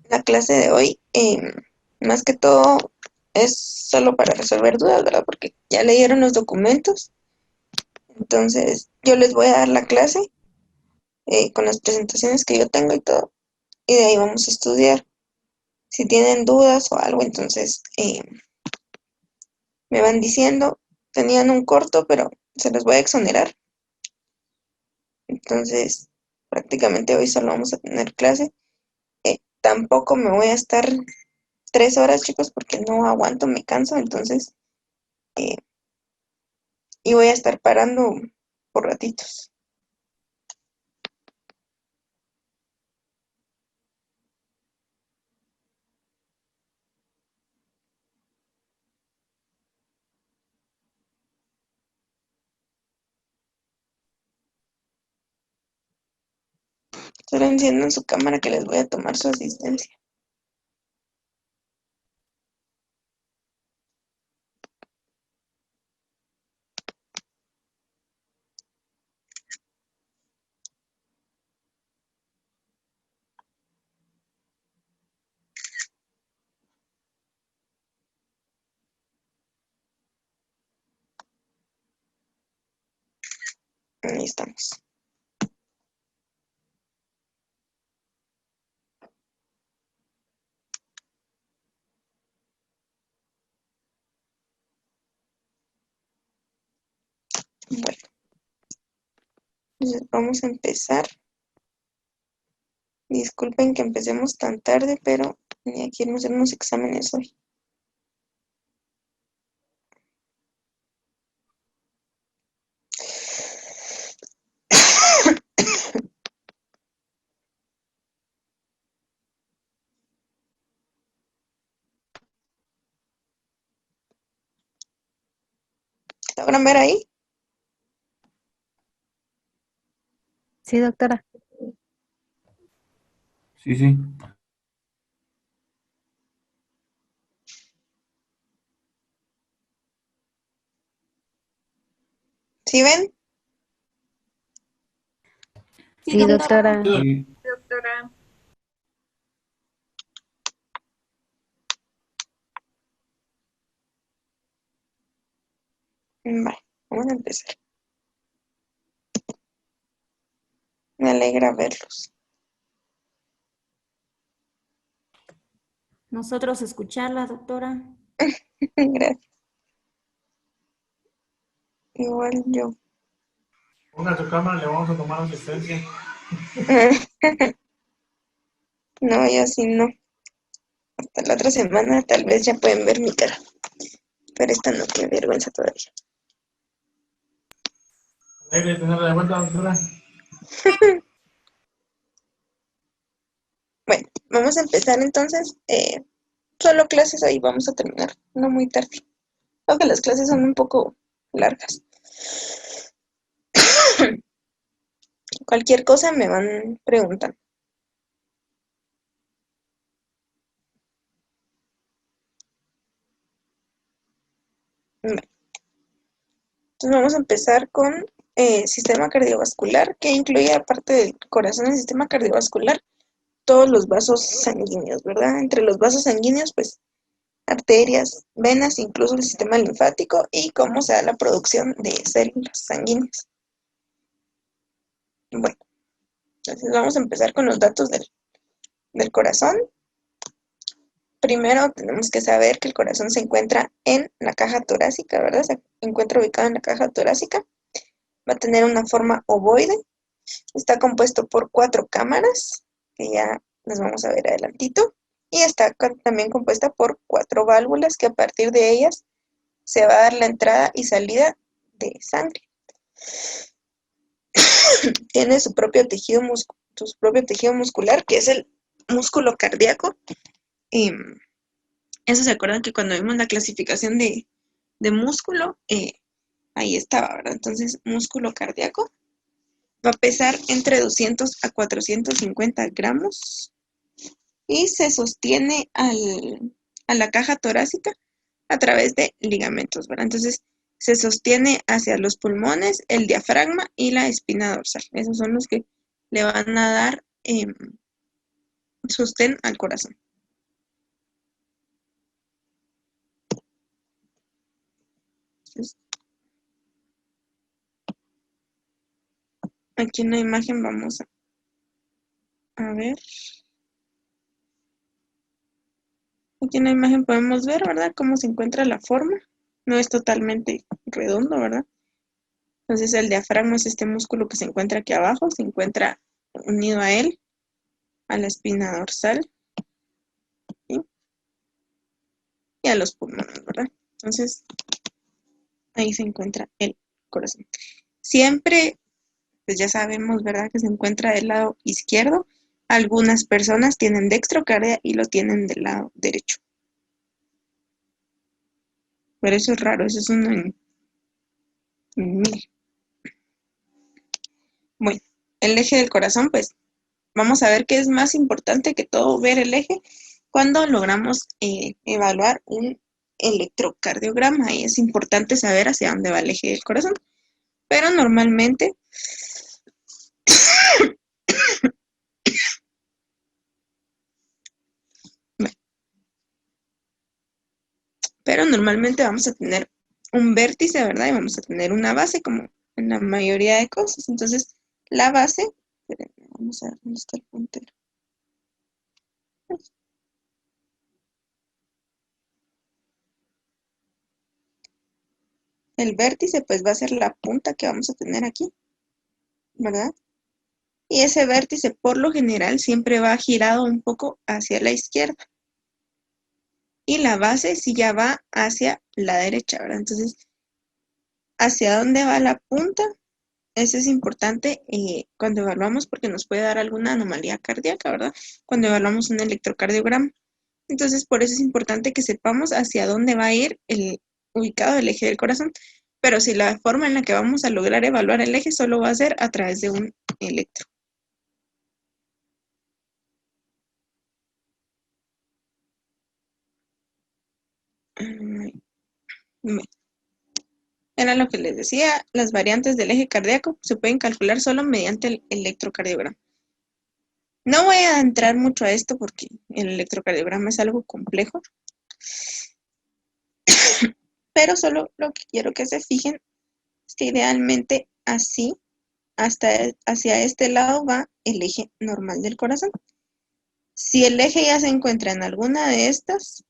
La clase de hoy, más que todo, es solo para resolver dudas, ¿verdad? Porque ya leyeron los documentos. Entonces, yo les voy a dar la clase con las presentaciones que yo tengo y todo. Y de ahí vamos a estudiar. Si tienen dudas o algo, entonces me van diciendo. Tenían un corto, pero se los voy a exonerar. Entonces, prácticamente hoy solo vamos a tener clase. Tampoco me voy a estar 3 horas, chicos, porque no aguanto, me canso. Entonces, eh, y voy a estar parando por ratitos. Solo enciendan su cámara que les voy a tomar su asistencia. Ahí estamos. Bueno, entonces vamos a empezar. Disculpen que empecemos tan tarde, pero ya quiero hacer unos exámenes hoy. ¿Logran ver ahí? Sí, doctora. Sí, sí. ¿Sí ven? Sí, Sí, doctora. doctora. Sí. Doctora. Vale, vamos a empezar. Me alegra verlos. Nosotros escucharla, doctora. Gracias. Igual yo. Ponga su cámara, le vamos a tomar asistencia. No, yo sí no. Hasta la otra semana tal vez ya pueden ver mi cara. Pero esta no, qué vergüenza todavía. Alegre de tenerla de vuelta, doctora. Bueno, vamos a empezar entonces. Solo clases ahí vamos a terminar. No muy tarde. Creo que las clases son un poco largas. Cualquier cosa me van preguntando. Bueno, entonces vamos a empezar con sistema cardiovascular, que incluye aparte del corazón y el sistema cardiovascular, todos los vasos sanguíneos, ¿verdad? Entre los vasos sanguíneos, pues arterias, venas, incluso el sistema linfático y cómo se da la producción de células sanguíneas. Bueno, entonces vamos a empezar con los datos del corazón. Primero tenemos que saber que el corazón se encuentra en la caja torácica, ¿verdad? Se encuentra ubicado en la caja torácica. Va a tener una forma ovoide. Está compuesto por 4 cámaras, que ya las vamos a ver adelantito. Y está también compuesta por 4 válvulas, que a partir de ellas se va a dar la entrada y salida de sangre. Tiene su propio tejido muscular, que es el músculo cardíaco. Eso se acuerdan que cuando vimos la clasificación de músculo, ahí estaba, ¿verdad? Entonces, músculo cardíaco va a pesar entre 200 a 450 gramos y se sostiene a la caja torácica a través de ligamentos, ¿verdad? Entonces, se sostiene hacia los pulmones, el diafragma y la espina dorsal. Esos son los que le van a dar sostén al corazón. Entonces, aquí en la imagen vamos a ver. Aquí en la imagen podemos ver, ¿verdad?, cómo se encuentra la forma. No es totalmente redondo, ¿verdad? Entonces el diafragma es este músculo que se encuentra aquí abajo, se encuentra unido a él, a la espina dorsal, ¿sí?, y a los pulmones, ¿verdad? Entonces ahí se encuentra el corazón. Siempre, pues ya sabemos, ¿verdad?, que se encuentra del lado izquierdo. Algunas personas tienen dextrocardia y lo tienen del lado derecho. Pero eso es raro, eso es uno en 1000. Bueno, el eje del corazón, pues vamos a ver que es más importante que todo ver el eje cuando logramos evaluar un electrocardiograma. Y es importante saber hacia dónde va el eje del corazón. Pero normalmente vamos a tener un vértice, ¿verdad? Y vamos a tener una base, como en la mayoría de cosas. Entonces, la base, espérenme, vamos a ver dónde está el puntero. El vértice, pues, va a ser la punta que vamos a tener aquí, ¿verdad? Y ese vértice, por lo general, siempre va girado un poco hacia la izquierda. Y la base sí ya va hacia la derecha, ¿verdad? Entonces, ¿hacia dónde va la punta? Eso es importante cuando evaluamos, porque nos puede dar alguna anomalía cardíaca, ¿verdad? Cuando evaluamos un electrocardiograma. Entonces, por eso es importante que sepamos hacia dónde va a ir ubicado el eje del corazón. Pero si la forma en la que vamos a lograr evaluar el eje solo va a ser a través de un electro. Era lo que les decía, las variantes del eje cardíaco se pueden calcular solo mediante el electrocardiograma. No voy a entrar mucho a esto porque el electrocardiograma es algo complejo, pero solo lo que quiero que se fijen es que idealmente así, hacia este lado va el eje normal del corazón. Si el eje ya se encuentra en alguna de estas,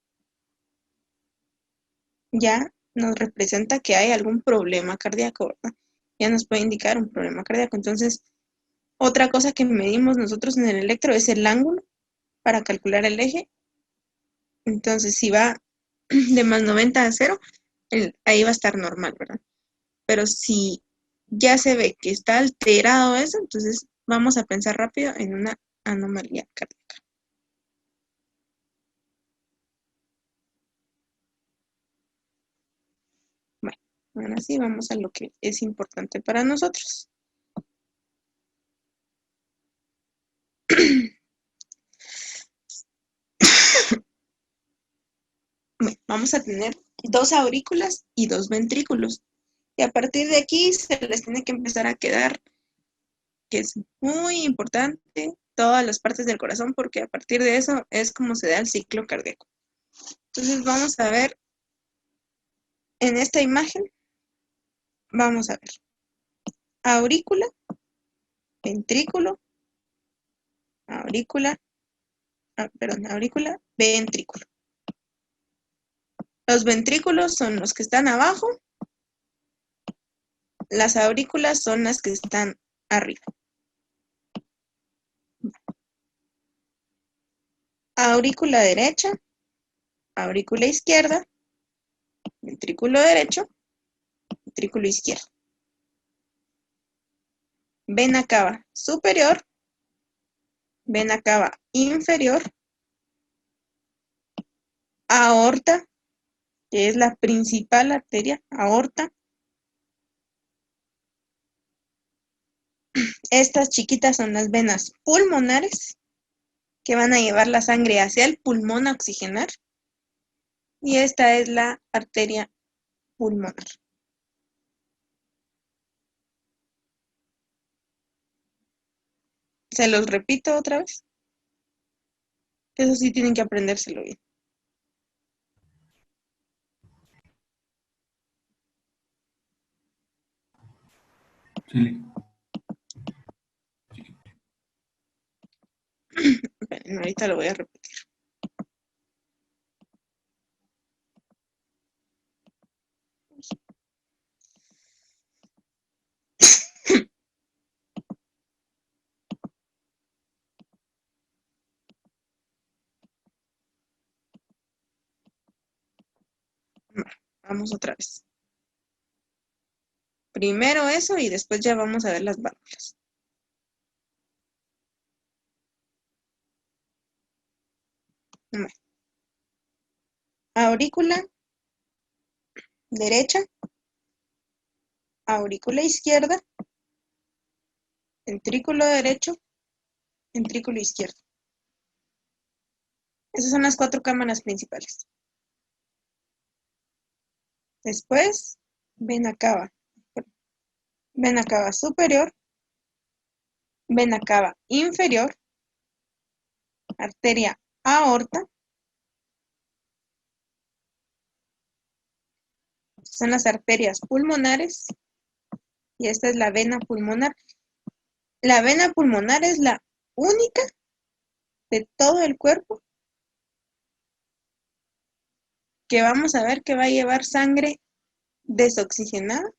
ya nos representa que hay algún problema cardíaco, ¿verdad? Ya nos puede indicar un problema cardíaco. Entonces, otra cosa que medimos nosotros en el electro es el ángulo para calcular el eje. Entonces, si va de más 90 a 0, ahí va a estar normal, ¿verdad? Pero si ya se ve que está alterado eso, entonces vamos a pensar rápido en una anomalía cardíaca. Bueno, ahora sí vamos a lo que es importante para nosotros. Bueno, vamos a tener 2 aurículas y 2 ventrículos. Y a partir de aquí se les tiene que empezar a quedar que es muy importante todas las partes del corazón, porque a partir de eso es como se da el ciclo cardíaco. Entonces vamos a ver en esta imagen, vamos a ver aurícula, ventrículo, aurícula, aurícula, ventrículo. Los ventrículos son los que están abajo, las aurículas son las que están arriba. Aurícula derecha, aurícula izquierda, ventrículo derecho, ventrículo izquierdo. Vena cava superior, vena cava inferior, aorta, que es la principal arteria, aorta. Estas chiquitas son las venas pulmonares, que van a llevar la sangre hacia el pulmón a oxigenar. Y esta es la arteria pulmonar. Se los repito otra vez. Eso sí tienen que aprendérselo bien. Sí. Bueno, ahorita lo voy a repetir. Vamos otra vez. Primero eso y después ya vamos a ver las válvulas. Bueno. Aurícula derecha, aurícula izquierda, ventrículo derecho, ventrículo izquierdo. Esas son las 4 cámaras principales. Después, vena cava superior, vena cava inferior, arteria aorta. Son las arterias pulmonares y esta es la vena pulmonar. La vena pulmonar es la única de todo el cuerpo que vamos a ver que va a llevar sangre desoxigenada,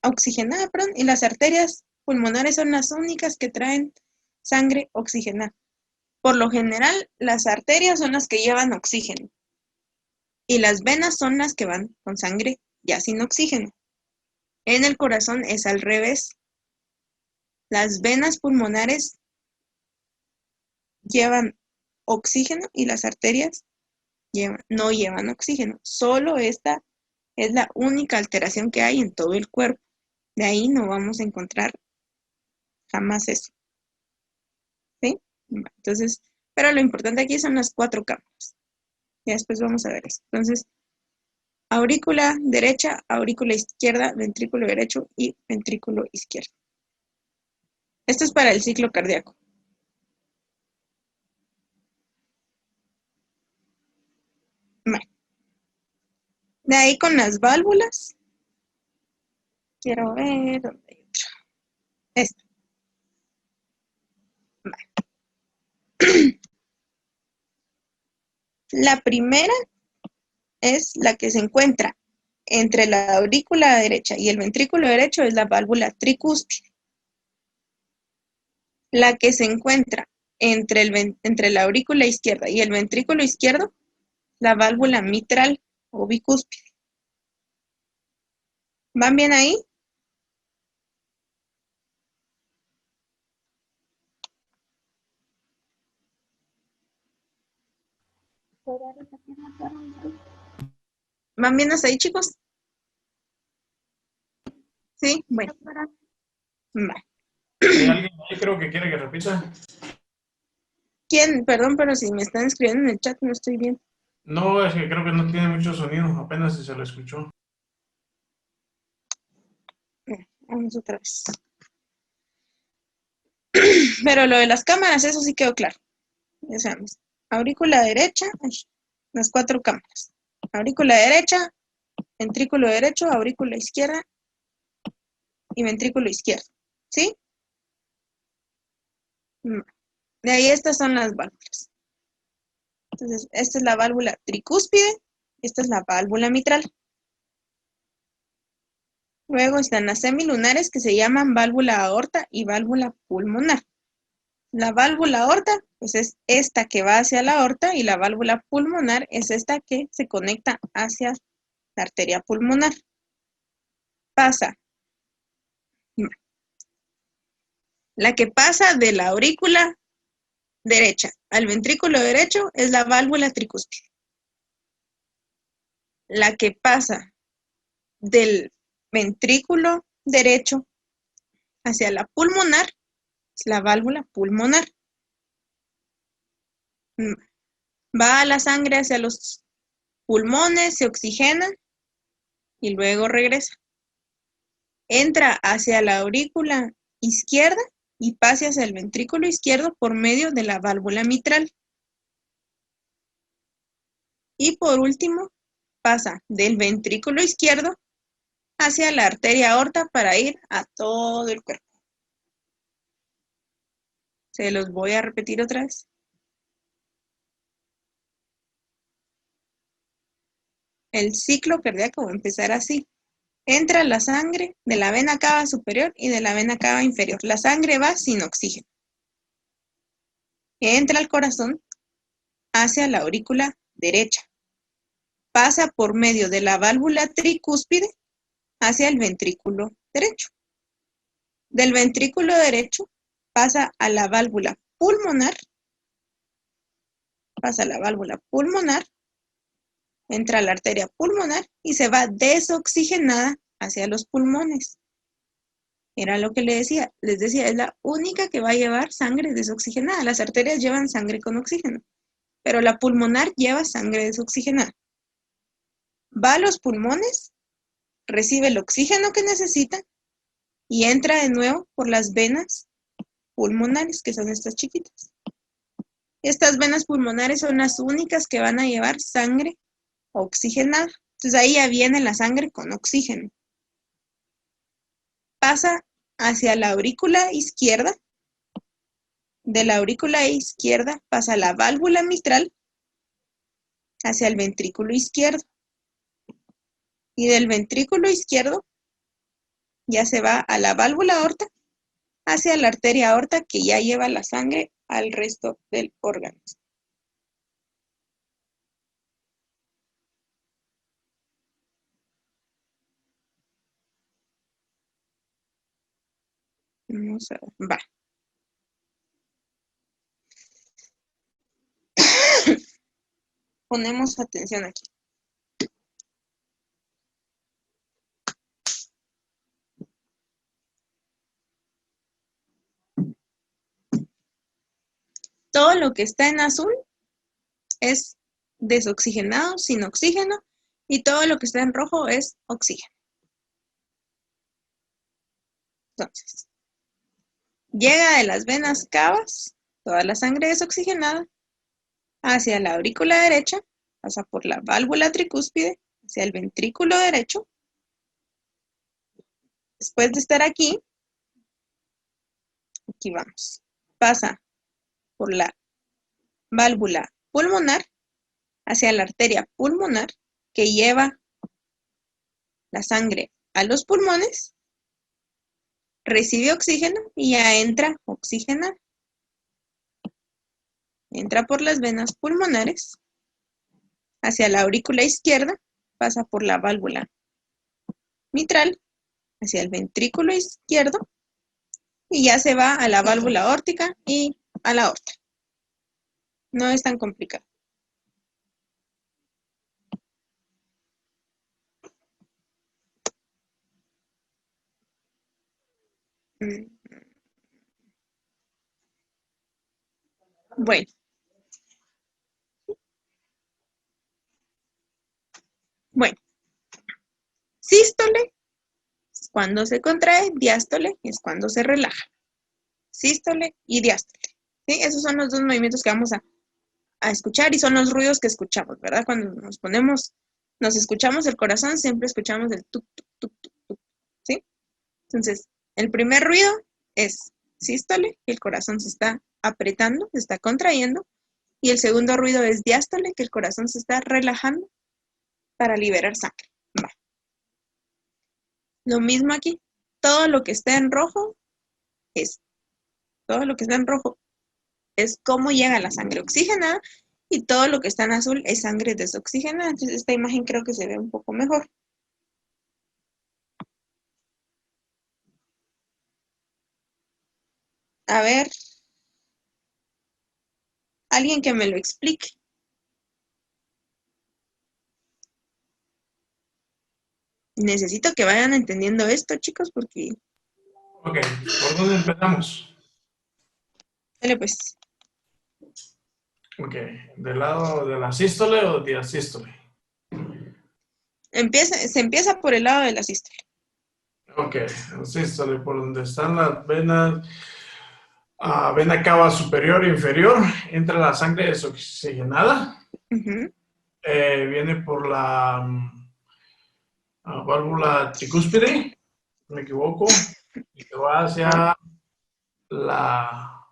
oxigenada, perdón, y las arterias pulmonares son las únicas que traen sangre oxigenada. Por lo general, las arterias son las que llevan oxígeno y las venas son las que van con sangre ya sin oxígeno. En el corazón es al revés. Las venas pulmonares llevan oxígeno y las arterias no llevan oxígeno. Solo esta es la única alteración que hay en todo el cuerpo. De ahí no vamos a encontrar jamás eso. ¿Sí? Entonces, pero lo importante aquí son las 4 cámaras. Y después vamos a ver eso. Entonces, aurícula derecha, aurícula izquierda, ventrículo derecho y ventrículo izquierdo. Esto es para el ciclo cardíaco. Bueno. De ahí con las válvulas. Quiero ver dónde hay otra. Esta. Vale. La primera es la que se encuentra entre la aurícula derecha y el ventrículo derecho, es la válvula tricúspide. La que se encuentra entre la aurícula izquierda y el ventrículo izquierdo, la válvula mitral o bicúspide. ¿Van bien ahí? ¿Van bien hasta ahí, chicos? Sí, bueno. Vale. Hay alguien ahí, creo que quiere que repita. ¿Quién? Perdón, pero si me están escribiendo en el chat no estoy bien. No, es que creo que no tiene mucho sonido, apenas si se lo escuchó. Vamos otra vez. Pero lo de las cámaras, eso sí quedó claro. Ya sabemos. Aurícula derecha, las 4 cámaras. Aurícula derecha, ventrículo derecho, aurícula izquierda y ventrículo izquierdo. ¿Sí? De ahí estas son las válvulas. Entonces, esta es la válvula tricúspide, esta es la válvula mitral. Luego están las semilunares que se llaman válvula aorta y válvula pulmonar. La válvula aorta, pues es esta que va hacia la aorta y la válvula pulmonar es esta que se conecta hacia la arteria pulmonar. Pasa. La que pasa de la aurícula derecha al ventrículo derecho es la válvula tricúspide. La que pasa del ventrículo derecho hacia la pulmonar es la válvula pulmonar. Va a la sangre hacia los pulmones, se oxigena y luego regresa. Entra hacia la aurícula izquierda y pasa hacia el ventrículo izquierdo por medio de la válvula mitral. Y por último, pasa del ventrículo izquierdo hacia la arteria aorta para ir a todo el cuerpo. Se los voy a repetir otra vez. El ciclo cardíaco va a empezar así. Entra la sangre de la vena cava superior y de la vena cava inferior. La sangre va sin oxígeno. Entra al corazón hacia la aurícula derecha. Pasa por medio de la válvula tricúspide hacia el ventrículo derecho. Del ventrículo derecho pasa a la válvula pulmonar. Pasa a la válvula pulmonar. Entra a la arteria pulmonar y se va desoxigenada hacia los pulmones. Era lo que les decía, es la única que va a llevar sangre desoxigenada. Las arterias llevan sangre con oxígeno, pero la pulmonar lleva sangre desoxigenada. Va a los pulmones, recibe el oxígeno que necesita y entra de nuevo por las venas pulmonares, que son estas chiquitas. Estas venas pulmonares son las únicas que van a llevar sangre oxigenada. Entonces ahí ya viene la sangre con oxígeno. Pasa hacia la aurícula izquierda. De la aurícula izquierda pasa a la válvula mitral hacia el ventrículo izquierdo. Y del ventrículo izquierdo ya se va a la válvula aorta hacia la arteria aorta que ya lleva la sangre al resto del organismo. Vamos a ver, va. Ponemos atención aquí. Todo lo que está en azul es desoxigenado, sin oxígeno, y todo lo que está en rojo es oxígeno. Entonces, llega de las venas cavas, toda la sangre desoxigenada, hacia la aurícula derecha, pasa por la válvula tricúspide, hacia el ventrículo derecho. Después de estar aquí vamos, pasa por la válvula pulmonar, hacia la arteria pulmonar, que lleva la sangre a los pulmones, recibe oxígeno y ya entra oxigenada. Entra por las venas pulmonares, hacia la aurícula izquierda, pasa por la válvula mitral, hacia el ventrículo izquierdo, y ya se va a la válvula aórtica y a la aorta. No es tan complicado. Bueno. Bueno. Sístole es cuando se contrae, diástole es cuando se relaja. Sístole y diástole. ¿Sí? Esos son los dos movimientos que vamos a escuchar y son los ruidos que escuchamos, ¿verdad? Cuando nos escuchamos el corazón, siempre escuchamos el tuk, tuk, tuk, tuk, tuk, ¿sí? Entonces, el primer ruido es sístole, que el corazón se está apretando, se está contrayendo, y el segundo ruido es diástole, que el corazón se está relajando para liberar sangre. Va. Lo mismo aquí, todo lo que está en rojo es cómo llega la sangre oxigenada, y todo lo que está en azul es sangre desoxigenada. Entonces esta imagen creo que se ve un poco mejor. A ver, alguien que me lo explique. Necesito que vayan entendiendo esto, chicos, porque... Ok, ¿por dónde empezamos? Dale, pues. Ok, ¿del lado de la sístole o diasístole? Se empieza por el lado de la sístole. Ok, la sístole, por donde están las venas, vena cava superior e inferior, entra la sangre desoxigenada. viene por la válvula tricúspide, no me equivoco, y se va hacia la,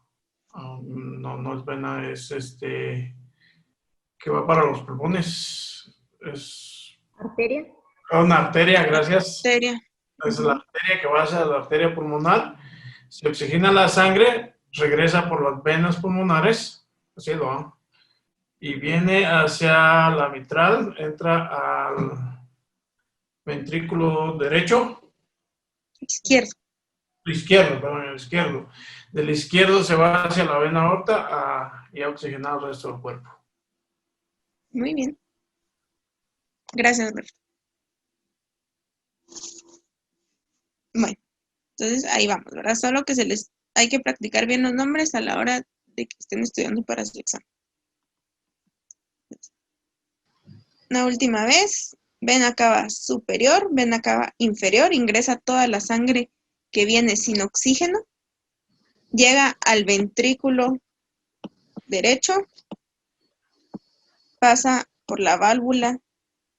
no es vena, es que va para los pulmones, es ¿Arteria? una arteria, gracias. Arteria. Es la arteria que va hacia la arteria pulmonar, se oxigena la sangre, regresa por las venas pulmonares, así lo va, y viene hacia la mitral, entra al ventrículo derecho, Izquierdo. izquierdo, perdón, el izquierdo. Del izquierdo se va hacia la vena aorta y a oxigenar el resto del cuerpo. Muy bien. Gracias, Alberto. Bueno, entonces ahí vamos, ¿verdad? Solo que hay que practicar bien los nombres a la hora de que estén estudiando para su examen. Una última vez, vena cava superior, vena cava inferior, ingresa toda la sangre que viene sin oxígeno, llega al ventrículo derecho, pasa por la válvula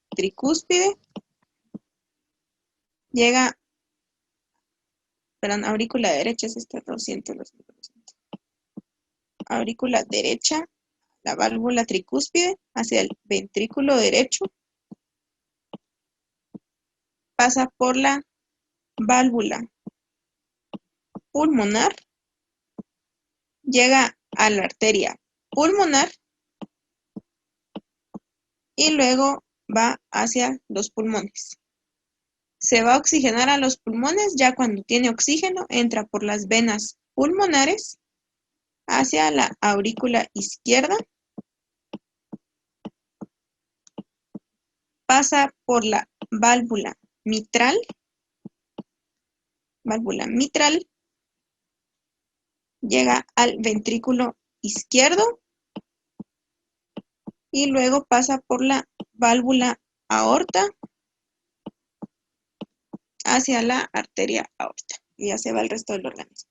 tricúspide, llega, perdón, aurícula derecha es esta, 200. Aurícula derecha, la válvula tricúspide hacia el ventrículo derecho, pasa por la válvula pulmonar, llega a la arteria pulmonar y luego va hacia los pulmones. Se va a oxigenar a los pulmones, ya cuando tiene oxígeno entra por las venas pulmonares hacia la aurícula izquierda, pasa por la válvula mitral, llega al ventrículo izquierdo y luego pasa por la válvula aorta hacia la arteria aorta y ya se va el resto del organismo.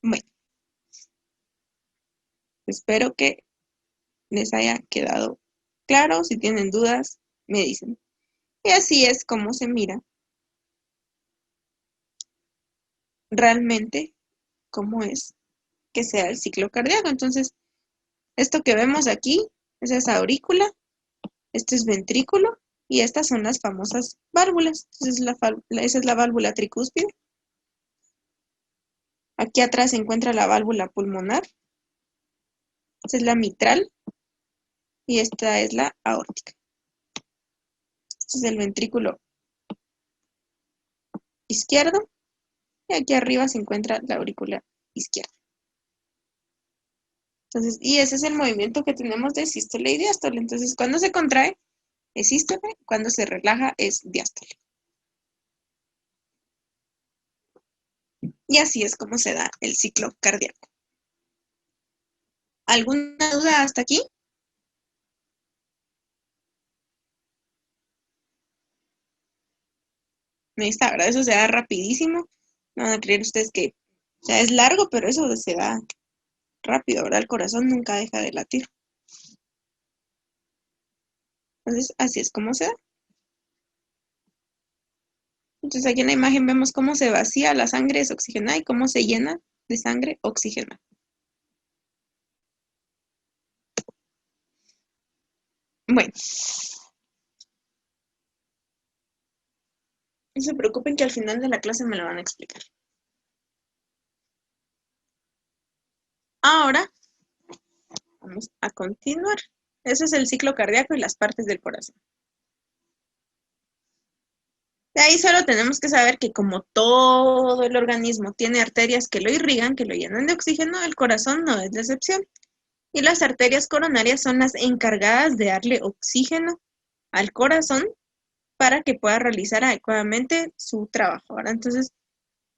Bueno, espero que les haya quedado claro. Si tienen dudas, me dicen. Y así es como se mira realmente cómo es que sea el ciclo cardíaco. Entonces, esto que vemos aquí, esa es aurícula, este es ventrículo y estas son las famosas válvulas. Entonces, esa es la válvula tricúspide. Aquí atrás se encuentra la válvula pulmonar. Esta es la mitral y esta es la aórtica. Este es el ventrículo izquierdo y aquí arriba se encuentra la aurícula izquierda. Entonces, y ese es el movimiento que tenemos de sístole y diástole. Entonces, cuando se contrae es sístole, cuando se relaja es diástole. Y así es como se da el ciclo cardíaco. ¿Alguna duda hasta aquí? Ahí está, ¿verdad? Eso se da rapidísimo. No van a creer ustedes que ya es largo, pero eso se da rápido, ¿verdad? El corazón nunca deja de latir. Entonces, así es como se da. Entonces, aquí en la imagen vemos cómo se vacía la sangre desoxigenada y cómo se llena de sangre oxigenada. Bueno. No se preocupen que al final de la clase me lo van a explicar. Ahora, vamos a continuar. Ese es el ciclo cardíaco y las partes del corazón. De ahí solo tenemos que saber que como todo el organismo tiene arterias que lo irrigan, que lo llenan de oxígeno, el corazón no es la excepción. Y las arterias coronarias son las encargadas de darle oxígeno al corazón para que pueda realizar adecuadamente su trabajo, ¿verdad? Entonces,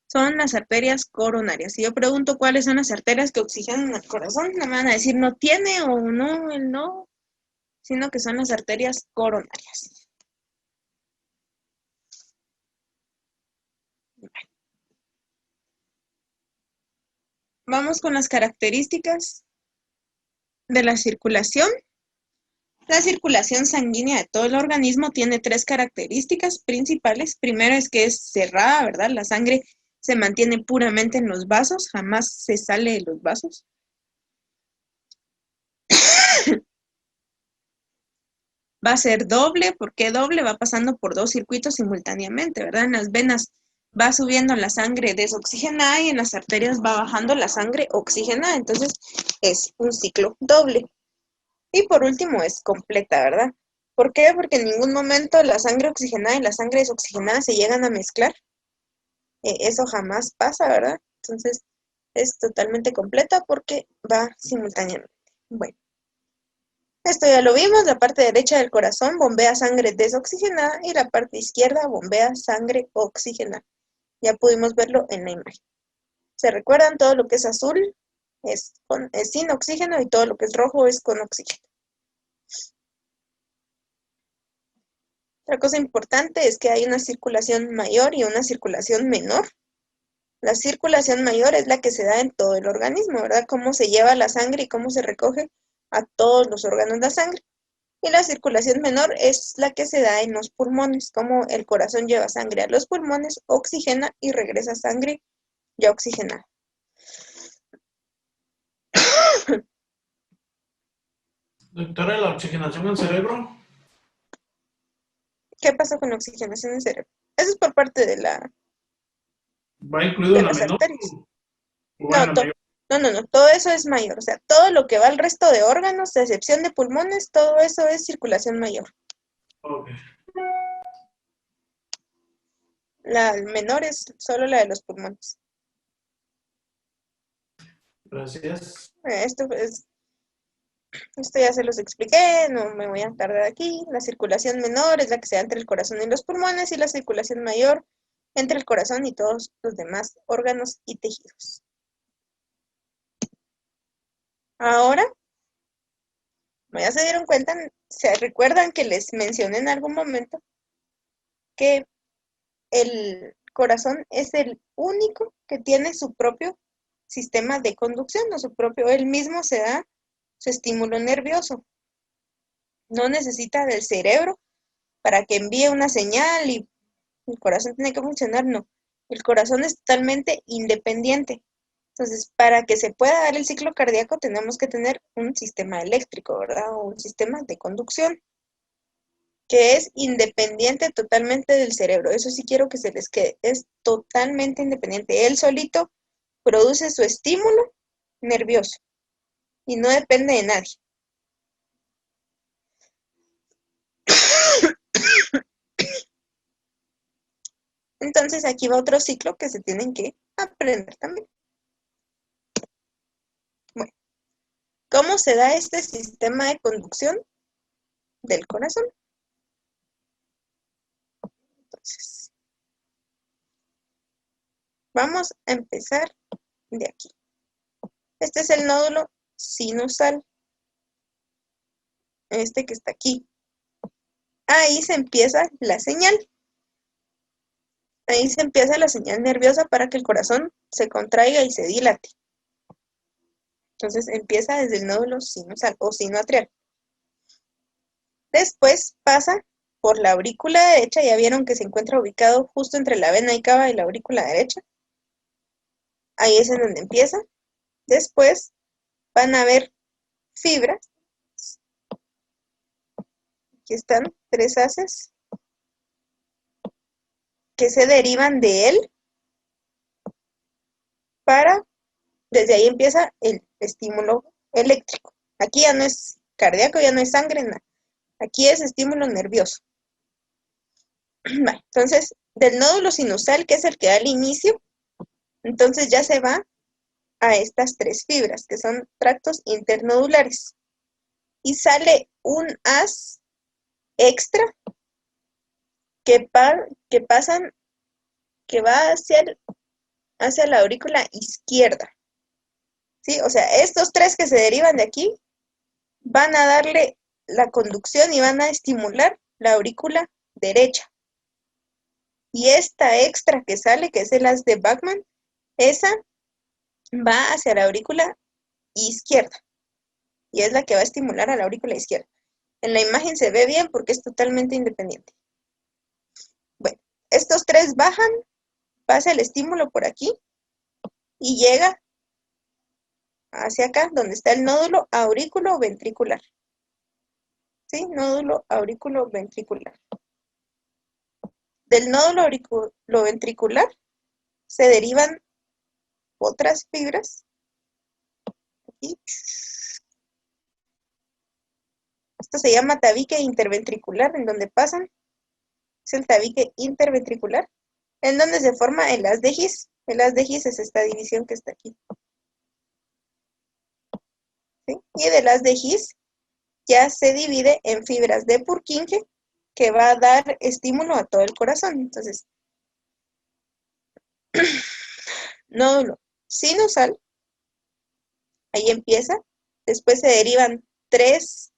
son las arterias coronarias. Si yo pregunto cuáles son las arterias que oxigenan al corazón, no me van a decir no tiene o no, el no, sino que son las arterias coronarias. vamos con las características de la circulación. La circulación sanguínea de todo el organismo tiene 3 características principales. Primero es que es cerrada, ¿verdad? La sangre se mantiene puramente en los vasos, jamás se sale de los vasos. Va a ser doble. ¿Por qué doble? Va pasando por 2 circuitos simultáneamente, ¿verdad? En las venas va subiendo la sangre desoxigenada y en las arterias va bajando la sangre oxigenada. Entonces es un ciclo doble. Y por último es completa, ¿verdad? ¿Por qué? Porque en ningún momento la sangre oxigenada y la sangre desoxigenada se llegan a mezclar. Eso jamás pasa, ¿verdad? Entonces es totalmente completa porque va simultáneamente. Bueno, esto ya lo vimos. La parte derecha del corazón bombea sangre desoxigenada y la parte izquierda bombea sangre oxigenada. Ya pudimos verlo en la imagen. ¿Se recuerdan? Todo lo que es azul es sin oxígeno y todo lo que es rojo es con oxígeno. Otra cosa importante es que hay una circulación mayor y una circulación menor. La circulación mayor es la que se da en todo el organismo, ¿verdad? Cómo se lleva la sangre y cómo se recoge a todos los órganos de la sangre. Y la circulación menor es la que se da en los pulmones, cómo el corazón lleva sangre a los pulmones, oxigena y regresa sangre ya oxigenada. Doctora, ¿la oxigenación al cerebro? ¿Qué pasa con la oxigenación en el cerebro? Eso es por parte de ¿Va incluido en la las menor? arterias. ¿O va en la No, mayor? no, todo eso es mayor. O sea, todo lo que va al resto de órganos, a excepción de pulmones, todo eso es circulación mayor. Ok. La menor es solo la de los pulmones. Gracias. Esto ya se los expliqué, no me voy a tardar aquí. La circulación menor es la que se da entre el corazón y los pulmones y la circulación mayor entre el corazón y todos los demás órganos y tejidos. Ahora, ya se dieron cuenta, se recuerdan que les mencioné en algún momento que el corazón es el único que tiene su propio sistema de conducción, o su propio, él mismo se da su estímulo nervioso. No necesita del cerebro para que envíe una señal y el corazón tiene que funcionar, no. El corazón es totalmente independiente. Entonces, para que se pueda dar el ciclo cardíaco, tenemos que tener un sistema eléctrico, ¿verdad? O un sistema de conducción que es independiente totalmente del cerebro. Eso sí quiero que se les quede. Es totalmente independiente. Él solito produce su estímulo nervioso y no depende de nadie. Entonces, aquí va otro ciclo que se tienen que aprender también. Bueno, ¿cómo se da este sistema de conducción del corazón? Entonces, vamos a empezar de aquí. Este es el nódulo sinusal. Este que está aquí. Ahí se empieza la señal. Ahí se empieza la señal nerviosa para que el corazón se contraiga y se dilate. Entonces empieza desde el nódulo sinusal o sinoatrial. Después pasa por la aurícula derecha. Ya vieron que se encuentra ubicado justo entre la vena cava y la aurícula derecha. Ahí es en donde empieza. Después van a ver fibras. Aquí están 3 haces que se derivan de él desde ahí empieza el estímulo eléctrico. Aquí ya no es cardíaco, ya no es sangre, nada. Aquí es estímulo nervioso. Vale, entonces, del nódulo sinusal, que es el que da el inicio, entonces ya se va a estas 3 fibras, que son tractos internodulares. Y sale un haz extra que va hacia la aurícula izquierda. ¿Sí? O sea, estos 3 que se derivan de aquí van a darle la conducción y van a estimular la aurícula derecha. Y esta extra que sale, que es el haz de Bachmann, esa va hacia la aurícula izquierda y es la que va a estimular a la aurícula izquierda. En la imagen se ve bien porque es totalmente independiente. Bueno, estos tres bajan, pasa el estímulo por aquí y llega hacia acá, donde está el nódulo aurículo-ventricular. ¿Sí? Nódulo aurículo-ventricular. Del nódulo auriculoventricular se derivan otras fibras. Aquí. Esto se llama tabique interventricular, en donde pasan. Es el tabique interventricular, en donde se forma el haz de His. El haz de His es esta división que está aquí. ¿Sí? Y del haz de His ya se divide en fibras de Purkinje, que va a dar estímulo a todo el corazón. Entonces, nódulo sinusal, ahí empieza. Después se derivan tres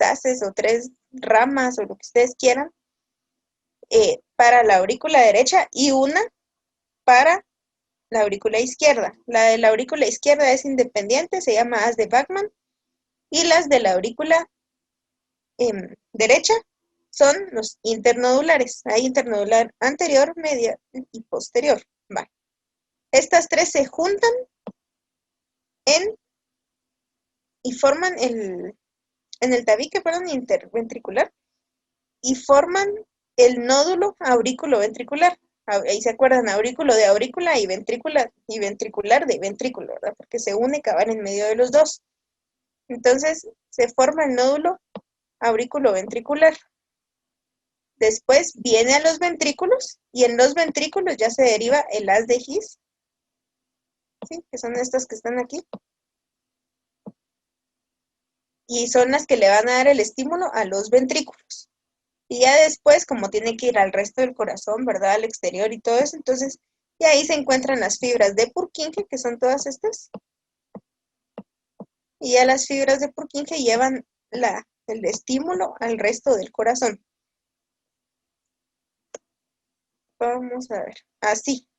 haces o tres ramas o lo que ustedes quieran para la aurícula derecha y una para la aurícula izquierda. La de la aurícula izquierda es independiente, se llama haz de Bachmann, y las de la aurícula derecha son los internodulares. Hay internodular anterior, media y posterior. Vale. Estas tres se juntan y forman en el tabique, interventricular, y forman el nódulo aurículo-ventricular. Ahí se acuerdan, aurículo de aurícula y ventricular de ventrículo, ¿verdad? Porque se une cabal en medio de los dos. Entonces, se forma el nódulo aurículo-ventricular. Después viene a los ventrículos, y en los ventrículos ya se deriva el haz de His, ¿sí? Que son estas que están aquí. Y son las que le van a dar el estímulo a los ventrículos. Y ya después, como tiene que ir al resto del corazón, ¿verdad? Al exterior y todo eso, entonces, y ahí se encuentran las fibras de Purkinje, que son todas estas. Y ya las fibras de Purkinje llevan el estímulo al resto del corazón. Vamos a ver. Así.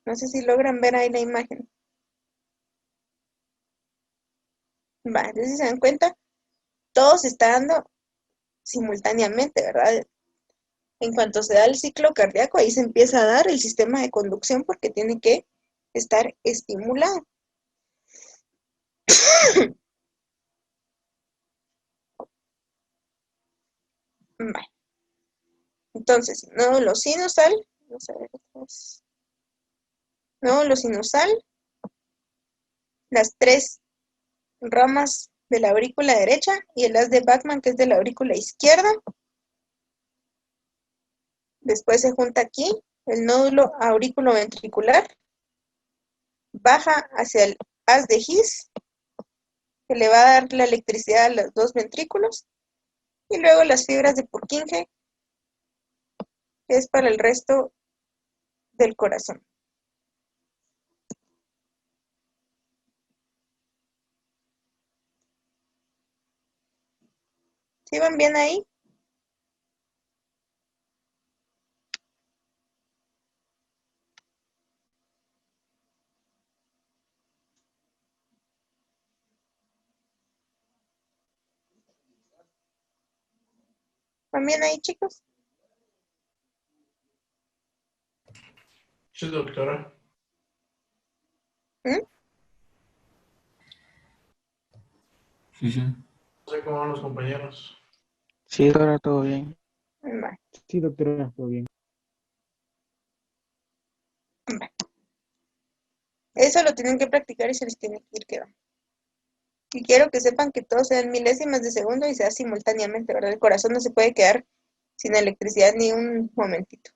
No sé si logran ver ahí la imagen. Va, entonces si se dan cuenta, todo se está dando simultáneamente, ¿verdad? En cuanto se da el ciclo cardíaco, ahí se empieza a dar el sistema de conducción porque tiene que estar estimulado. Vale. Entonces, nódulo sinusal, vamos a ver otros. Nódulo sinusal, las tres ramas de la aurícula derecha y el haz de Bachmann, que es de la aurícula izquierda. Después se junta aquí el nódulo aurículo-ventricular, baja hacia el haz de His, que le va a dar la electricidad a los dos ventrículos, y luego las fibras de Purkinje, que es para el resto del corazón. ¿Sí van bien ahí? ¿Van bien ahí, chicos? Sí, doctora. ¿Mm? Sí. No sé cómo van los compañeros. Sí, doctora, todo bien. Vale. Sí, doctora, todo bien. Vale. Eso lo tienen que practicar y se les tiene que ir quedando. Y quiero que sepan que todo sea en milésimas de segundo y sea simultáneamente, ¿verdad? El corazón no se puede quedar sin electricidad ni un momentito.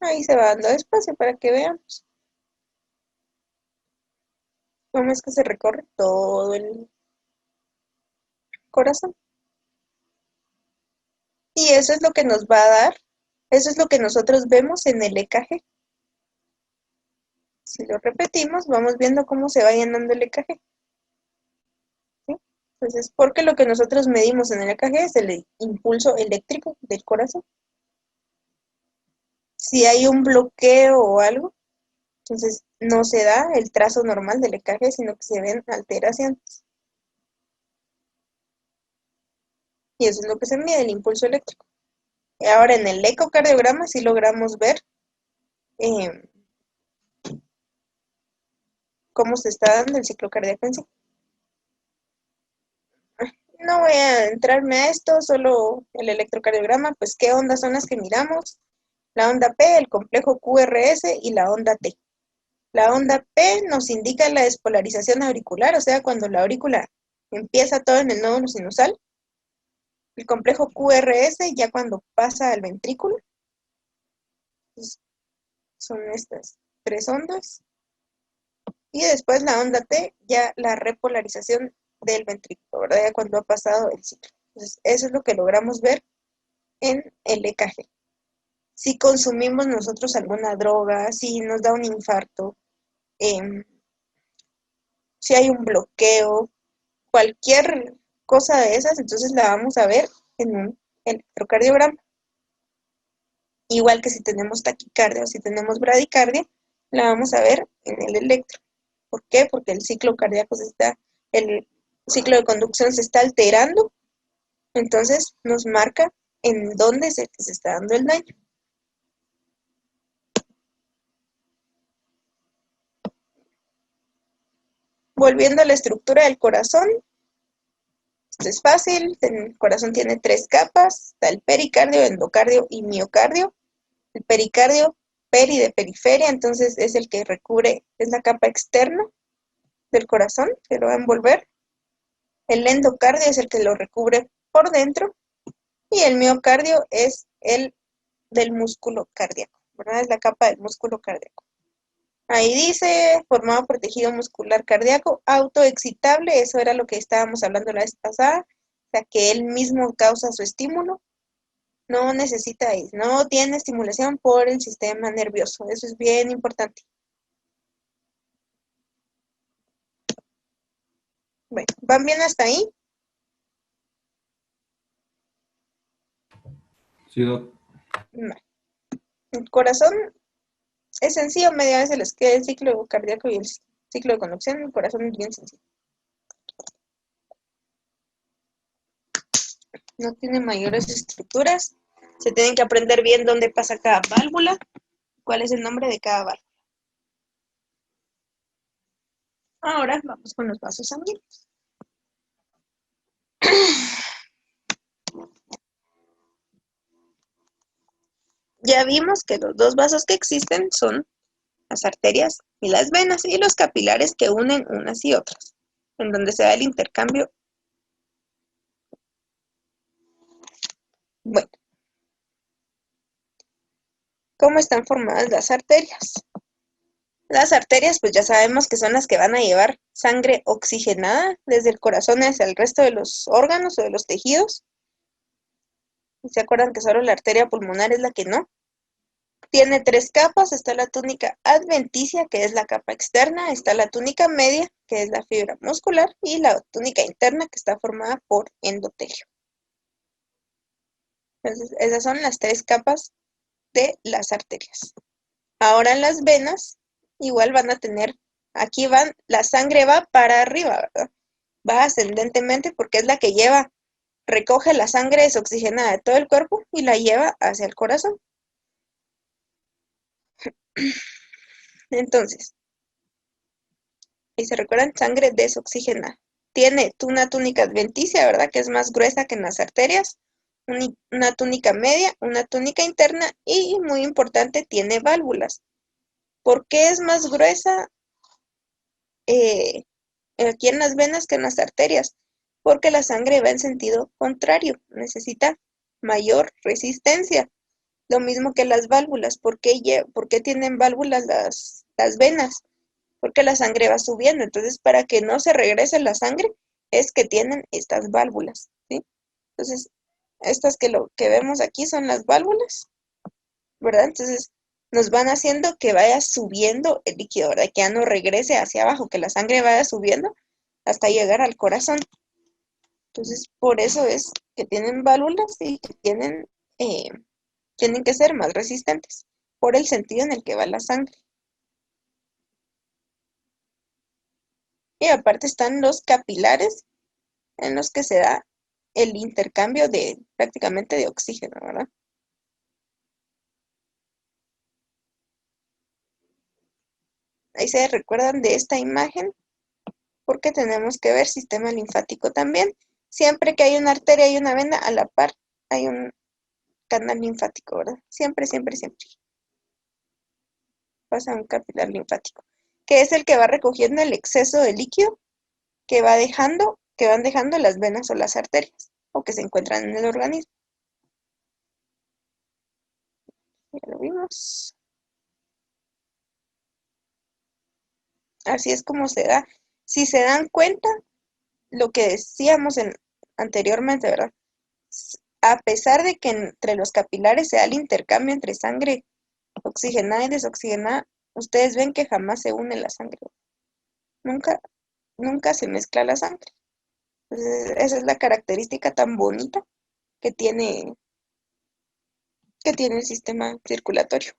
Ahí se va dando despacio para que veamos cómo es que se recorre todo el corazón. Y eso es lo que nos va a dar, eso es lo que nosotros vemos en el EKG. Si lo repetimos, vamos viendo cómo se va llenando el EKG. ¿Sí? Entonces, porque lo que nosotros medimos en el EKG es el impulso eléctrico del corazón. Si hay un bloqueo o algo, entonces no se da el trazo normal del EKG, sino que se ven alteraciones. Y eso es lo que se mide, el impulso eléctrico. Y ahora en el ecocardiograma sí logramos ver cómo se está dando el ciclo cardíaco en sí. No voy a entrarme a esto, solo el electrocardiograma, pues qué ondas son las que miramos. La onda P, el complejo QRS y la onda T. La onda P nos indica la despolarización auricular, o sea, cuando la aurícula empieza todo en el nódulo sinusal. El complejo QRS ya cuando pasa al ventrículo. Entonces, son estas 3 ondas. Y después la onda T, ya la repolarización del ventrículo, ¿verdad? Ya cuando ha pasado el ciclo. Entonces, eso es lo que logramos ver en el EKG. Si consumimos nosotros alguna droga, si nos da un infarto, si hay un bloqueo, cualquier cosa de esas, entonces la vamos a ver en un electrocardiograma. Igual que si tenemos taquicardia o si tenemos bradicardia, la vamos a ver en el electro. ¿Por qué? Porque el ciclo cardíaco el ciclo de conducción se está alterando, entonces nos marca en dónde se está dando el daño. Volviendo a la estructura del corazón, esto es fácil, el corazón tiene 3 capas, está el pericardio, endocardio y miocardio. El pericardio, peri de periferia, entonces es el que recubre, es la capa externa del corazón, que lo va a envolver. El endocardio es el que lo recubre por dentro, y el miocardio es el del músculo cardíaco, ¿verdad? Es la capa del músculo cardíaco. Ahí dice, formado por tejido muscular cardíaco, autoexcitable, eso era lo que estábamos hablando la vez pasada, o sea, que él mismo causa su estímulo, no necesita, no tiene estimulación por el sistema nervioso, eso es bien importante. Bueno, ¿van bien hasta ahí? Sí, doc. Vale. El corazón es sencillo, media vez se les queda el ciclo cardíaco y el ciclo de conducción, el corazón es bien sencillo. No tiene mayores estructuras, se tienen que aprender bien dónde pasa cada válvula, cuál es el nombre de cada válvula. Ahora vamos con los vasos sanguíneos. Ya vimos que los 2 vasos que existen son las arterias y las venas, y los capilares que unen unas y otras, en donde se da el intercambio. Bueno, ¿cómo están formadas las arterias? Las arterias, pues ya sabemos que son las que van a llevar sangre oxigenada desde el corazón hacia el resto de los órganos o de los tejidos. ¿Se acuerdan que solo la arteria pulmonar es la que no? Tiene 3 capas, está la túnica adventicia, que es la capa externa, está la túnica media, que es la fibra muscular, y la túnica interna, que está formada por endotelio. Entonces, esas son las 3 capas de las arterias. Ahora las venas, igual van a tener, aquí la sangre va para arriba, ¿verdad? Va ascendentemente porque es la que recoge la sangre desoxigenada de todo el cuerpo y la lleva hacia el corazón. Entonces, y se recuerdan, sangre desoxigenada. Tiene una túnica adventicia, ¿verdad? Que es más gruesa que en las arterias. Una túnica media, una túnica interna y, muy importante, tiene válvulas. ¿Por qué es más gruesa aquí en las venas que en las arterias? Porque la sangre va en sentido contrario, necesita mayor resistencia. Lo mismo que las válvulas. ¿Por qué tienen válvulas las venas? Porque la sangre va subiendo. Entonces, para que no se regrese la sangre, es que tienen estas válvulas, ¿sí? Entonces, estas que vemos aquí son las válvulas, ¿verdad? Entonces, nos van haciendo que vaya subiendo el líquido, ¿verdad? Que ya no regrese hacia abajo, que la sangre vaya subiendo hasta llegar al corazón. Entonces, por eso es que tienen válvulas y que tienen que ser más resistentes, por el sentido en el que va la sangre. Y aparte están los capilares en los que se da el intercambio de prácticamente de oxígeno, ¿verdad? Ahí se recuerdan de esta imagen porque tenemos que ver sistema linfático también. Siempre que hay una arteria y una vena, a la par hay un canal linfático, ¿verdad? Siempre, siempre, siempre. Pasa un capilar linfático, que es el que va recogiendo el exceso de líquido que van dejando las venas o las arterias, o que se encuentran en el organismo. Ya lo vimos. Así es como se da. Si se dan cuenta, lo que decíamos anteriormente, ¿verdad? A pesar de que entre los capilares se da el intercambio entre sangre oxigenada y desoxigenada, ustedes ven que jamás se une la sangre. Nunca, nunca se mezcla la sangre. Entonces, esa es la característica tan bonita que tiene el sistema circulatorio.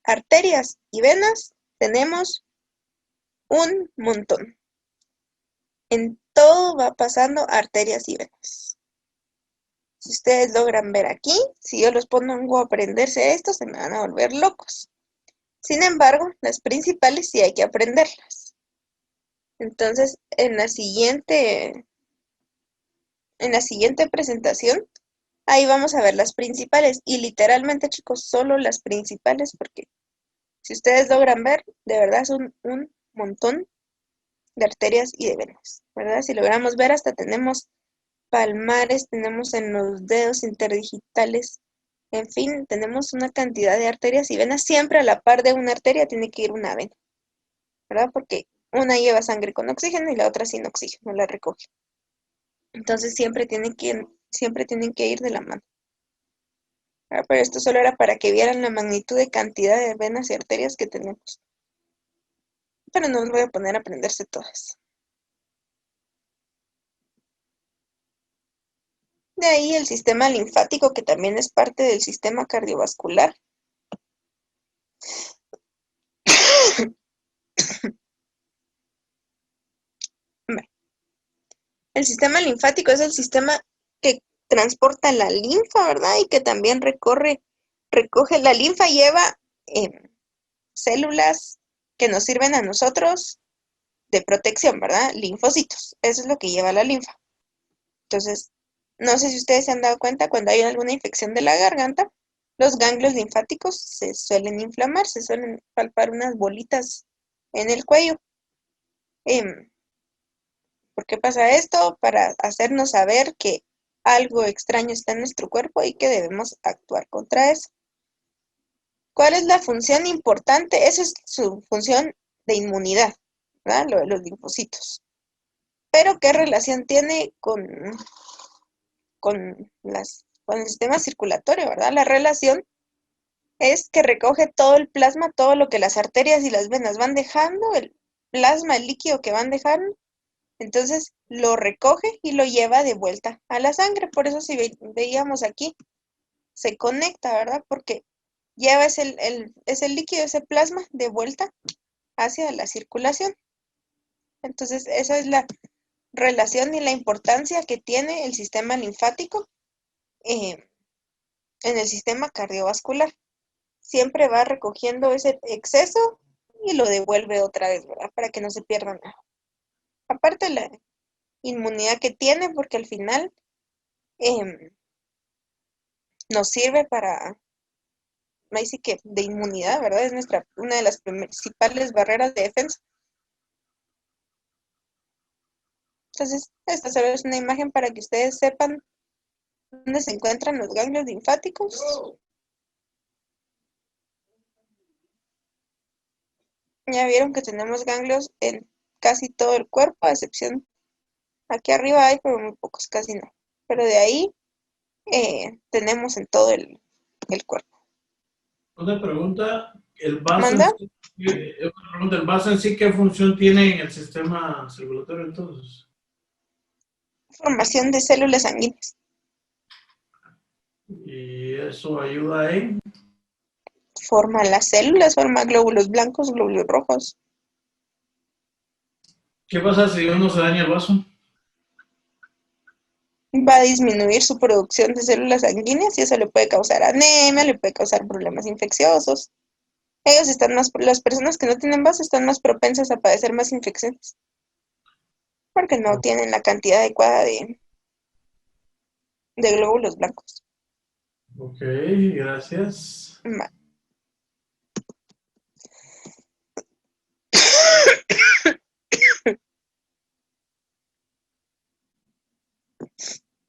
Arterias y venas tenemos un montón. En todo va pasando arterias y venas. Si ustedes logran ver aquí, si yo los pongo a aprenderse esto, se me van a volver locos. Sin embargo, las principales sí hay que aprenderlas. Entonces, en la siguiente presentación, ahí vamos a ver las principales. Y literalmente, chicos, solo las principales, porque si ustedes logran ver, de verdad son un montón de arterias y de venas, ¿verdad? Si logramos ver, hasta tenemos palmares, tenemos en los dedos interdigitales, en fin, tenemos una cantidad de arterias y venas. Siempre a la par de una arteria tiene que ir una vena, ¿verdad? Porque una lleva sangre con oxígeno y la otra sin oxígeno, la recoge. Entonces siempre tienen que ir de la mano. ¿Verdad? Pero esto solo era para que vieran la magnitud de cantidad de venas y arterias que tenemos. Pero no os voy a poner a aprenderse todas. De ahí el sistema linfático, que también es parte del sistema cardiovascular. El sistema linfático es el sistema que transporta la linfa, ¿verdad? Y que también recoge la linfa, lleva células que nos sirven a nosotros de protección, ¿verdad? Linfocitos, eso es lo que lleva la linfa. Entonces, no sé si ustedes se han dado cuenta, cuando hay alguna infección de la garganta, los ganglios linfáticos se suelen inflamar, se suelen palpar unas bolitas en el cuello. ¿Por qué pasa esto? Para hacernos saber que algo extraño está en nuestro cuerpo y que debemos actuar contra eso. ¿Cuál es la función importante? Esa es su función de inmunidad, ¿verdad? Lo de los linfocitos. Pero ¿qué relación tiene con el sistema circulatorio, ¿verdad? La relación es que recoge todo el plasma, todo lo que las arterias y las venas van dejando, el plasma, el líquido que van dejando. Entonces lo recoge y lo lleva de vuelta a la sangre. Por eso si veíamos aquí, se conecta, ¿verdad? Porque lleva ese líquido, ese plasma de vuelta hacia la circulación. Entonces esa es la relación y la importancia que tiene el sistema linfático en el sistema cardiovascular. Siempre va recogiendo ese exceso y lo devuelve otra vez, ¿verdad? Para que no se pierda nada. Aparte la inmunidad que tiene, porque al final nos sirve para, ahí sí que de inmunidad, ¿verdad? Es una de las principales barreras de defensa. Entonces, esta solo es una imagen para que ustedes sepan dónde se encuentran los ganglios linfáticos. Ya vieron que tenemos ganglios en casi todo el cuerpo, a excepción aquí arriba hay, pero muy pocos, casi no. Pero de ahí tenemos en todo el cuerpo. Una pregunta, ¿el vaso en ¿Manda? sí, una pregunta, ¿el vaso en sí qué función tiene en el sistema circulatorio entonces? Formación de células sanguíneas. Y eso ayuda en... Forma las células, forma glóbulos blancos, glóbulos rojos. ¿Qué pasa si uno se daña el vaso? Va a disminuir su producción de células sanguíneas y eso le puede causar anemia, le puede causar problemas infecciosos. Las personas que no tienen vaso están más propensas a padecer más infecciones porque no tienen la cantidad adecuada de glóbulos blancos. Ok, gracias.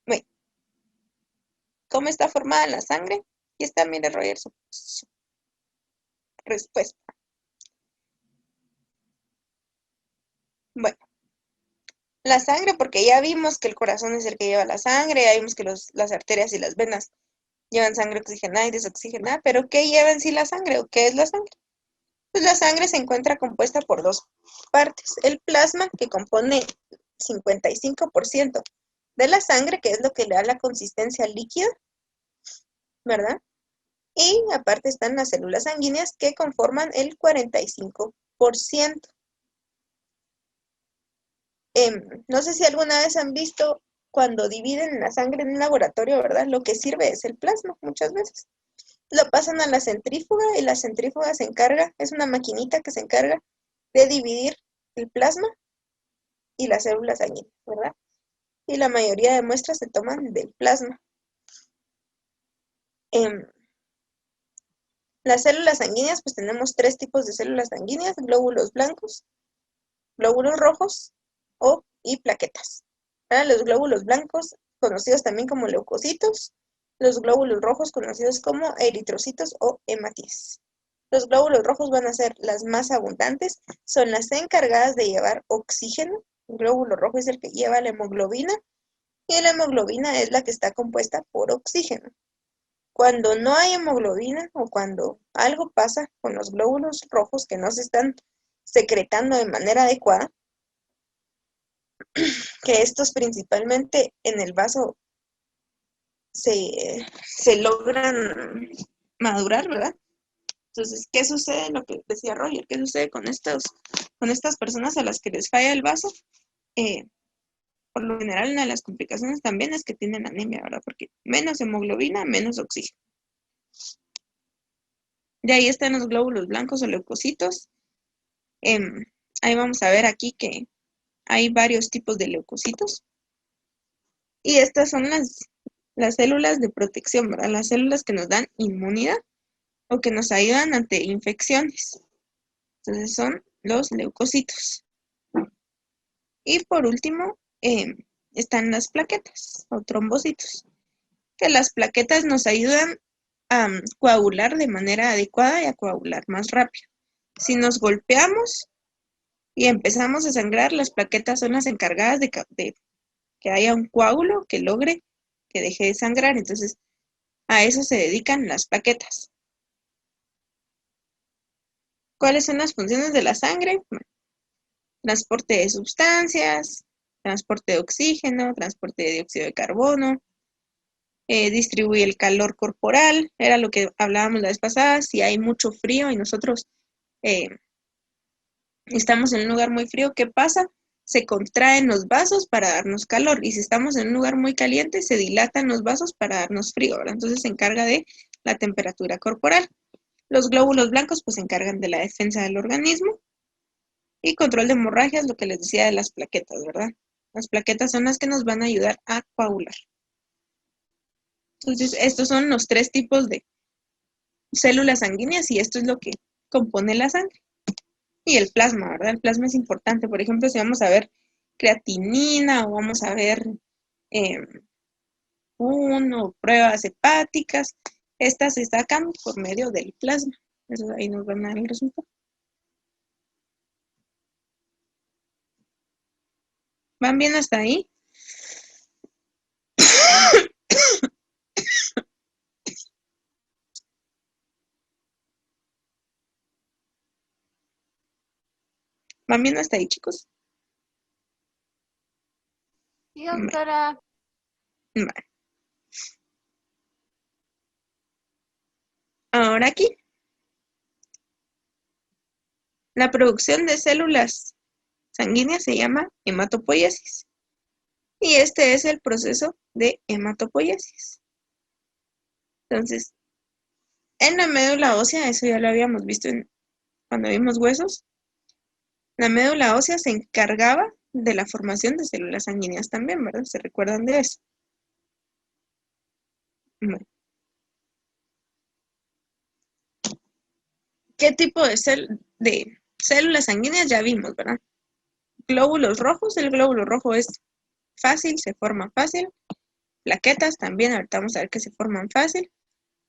Bueno, ¿cómo está formada la sangre? Aquí está, mire, Roger, su respuesta. Bueno, la sangre, porque ya vimos que el corazón es el que lleva la sangre, ya vimos que las arterias y las venas llevan sangre oxigenada y desoxigenada, pero ¿qué lleva en sí la sangre o qué es la sangre? Pues la sangre se encuentra compuesta por dos partes. El plasma, que compone 55% de la sangre, que es lo que le da la consistencia líquida, ¿verdad? Y aparte están las células sanguíneas que conforman el 45%. No sé si alguna vez han visto cuando dividen la sangre en un laboratorio, ¿verdad? Lo que sirve es el plasma, muchas veces. Lo pasan a la centrífuga y la centrífuga se encarga, es una maquinita que se encarga de dividir el plasma y las células sanguíneas, ¿verdad? Y la mayoría de muestras se toman del plasma. Las células sanguíneas, pues tenemos tres tipos de células sanguíneas: glóbulos blancos, glóbulos rojos y plaquetas. Los glóbulos blancos, conocidos también como leucocitos, los glóbulos rojos, conocidos como eritrocitos o hematíes. Los glóbulos rojos van a ser las más abundantes, son las encargadas de llevar oxígeno. El glóbulo rojo es el que lleva la hemoglobina y la hemoglobina es la que está compuesta por oxígeno. Cuando no hay hemoglobina o cuando algo pasa con los glóbulos rojos que no se están secretando de manera adecuada, que estos principalmente en el vaso se logran madurar, ¿verdad? Entonces, ¿qué sucede? Lo que decía Roger, ¿qué sucede con estas personas a las que les falla el vaso? Por lo general, una de las complicaciones también es que tienen anemia, ¿verdad? Porque menos hemoglobina, menos oxígeno. Y ahí están los glóbulos blancos o leucocitos. Ahí vamos a ver aquí que hay varios tipos de leucocitos. Y estas son las células de protección, ¿verdad? Las células que nos dan inmunidad o que nos ayudan ante infecciones. Entonces son los leucocitos. Y por último, están las plaquetas o trombocitos, que las plaquetas nos ayudan a coagular de manera adecuada y a coagular más rápido. Si nos golpeamos y empezamos a sangrar, las plaquetas son las encargadas de que haya un coágulo que logre que deje de sangrar. Entonces, a eso se dedican las plaquetas. ¿Cuáles son las funciones de la sangre? Bueno, transporte de sustancias, transporte de oxígeno, transporte de dióxido de carbono, distribuye el calor corporal, era lo que hablábamos la vez pasada. Si hay mucho frío y nosotros estamos en un lugar muy frío, ¿qué pasa? Se contraen los vasos para darnos calor, y si estamos en un lugar muy caliente, se dilatan los vasos para darnos frío, ¿verdad? Entonces se encarga de la temperatura corporal. Los glóbulos blancos pues se encargan de la defensa del organismo y control de hemorragias, lo que les decía de las plaquetas, ¿verdad? Las plaquetas son las que nos van a ayudar a coagular. Entonces, estos son los tres tipos de células sanguíneas y esto es lo que compone la sangre. Y el plasma, ¿verdad? El plasma es importante. Por ejemplo, si vamos a ver creatinina o vamos a ver pruebas hepáticas, estas se sacan por medio del plasma. Eso ahí nos van a dar el resultado. ¿Van bien hasta ahí? ¿Van bien hasta ahí, chicos? Sí, doctora. Vale. Ahora aquí, la producción de células sanguíneas se llama hematopoiesis. Y este es el proceso de hematopoiesis. Entonces, en la médula ósea, eso ya lo habíamos visto cuando vimos huesos, la médula ósea se encargaba de la formación de células sanguíneas también, ¿verdad? ¿Se recuerdan de eso? Bueno. ¿Qué tipo de células sanguíneas ya vimos, verdad? Glóbulos rojos, el glóbulo rojo es fácil, se forma fácil. Plaquetas también, ahorita vamos a ver que se forman fácil.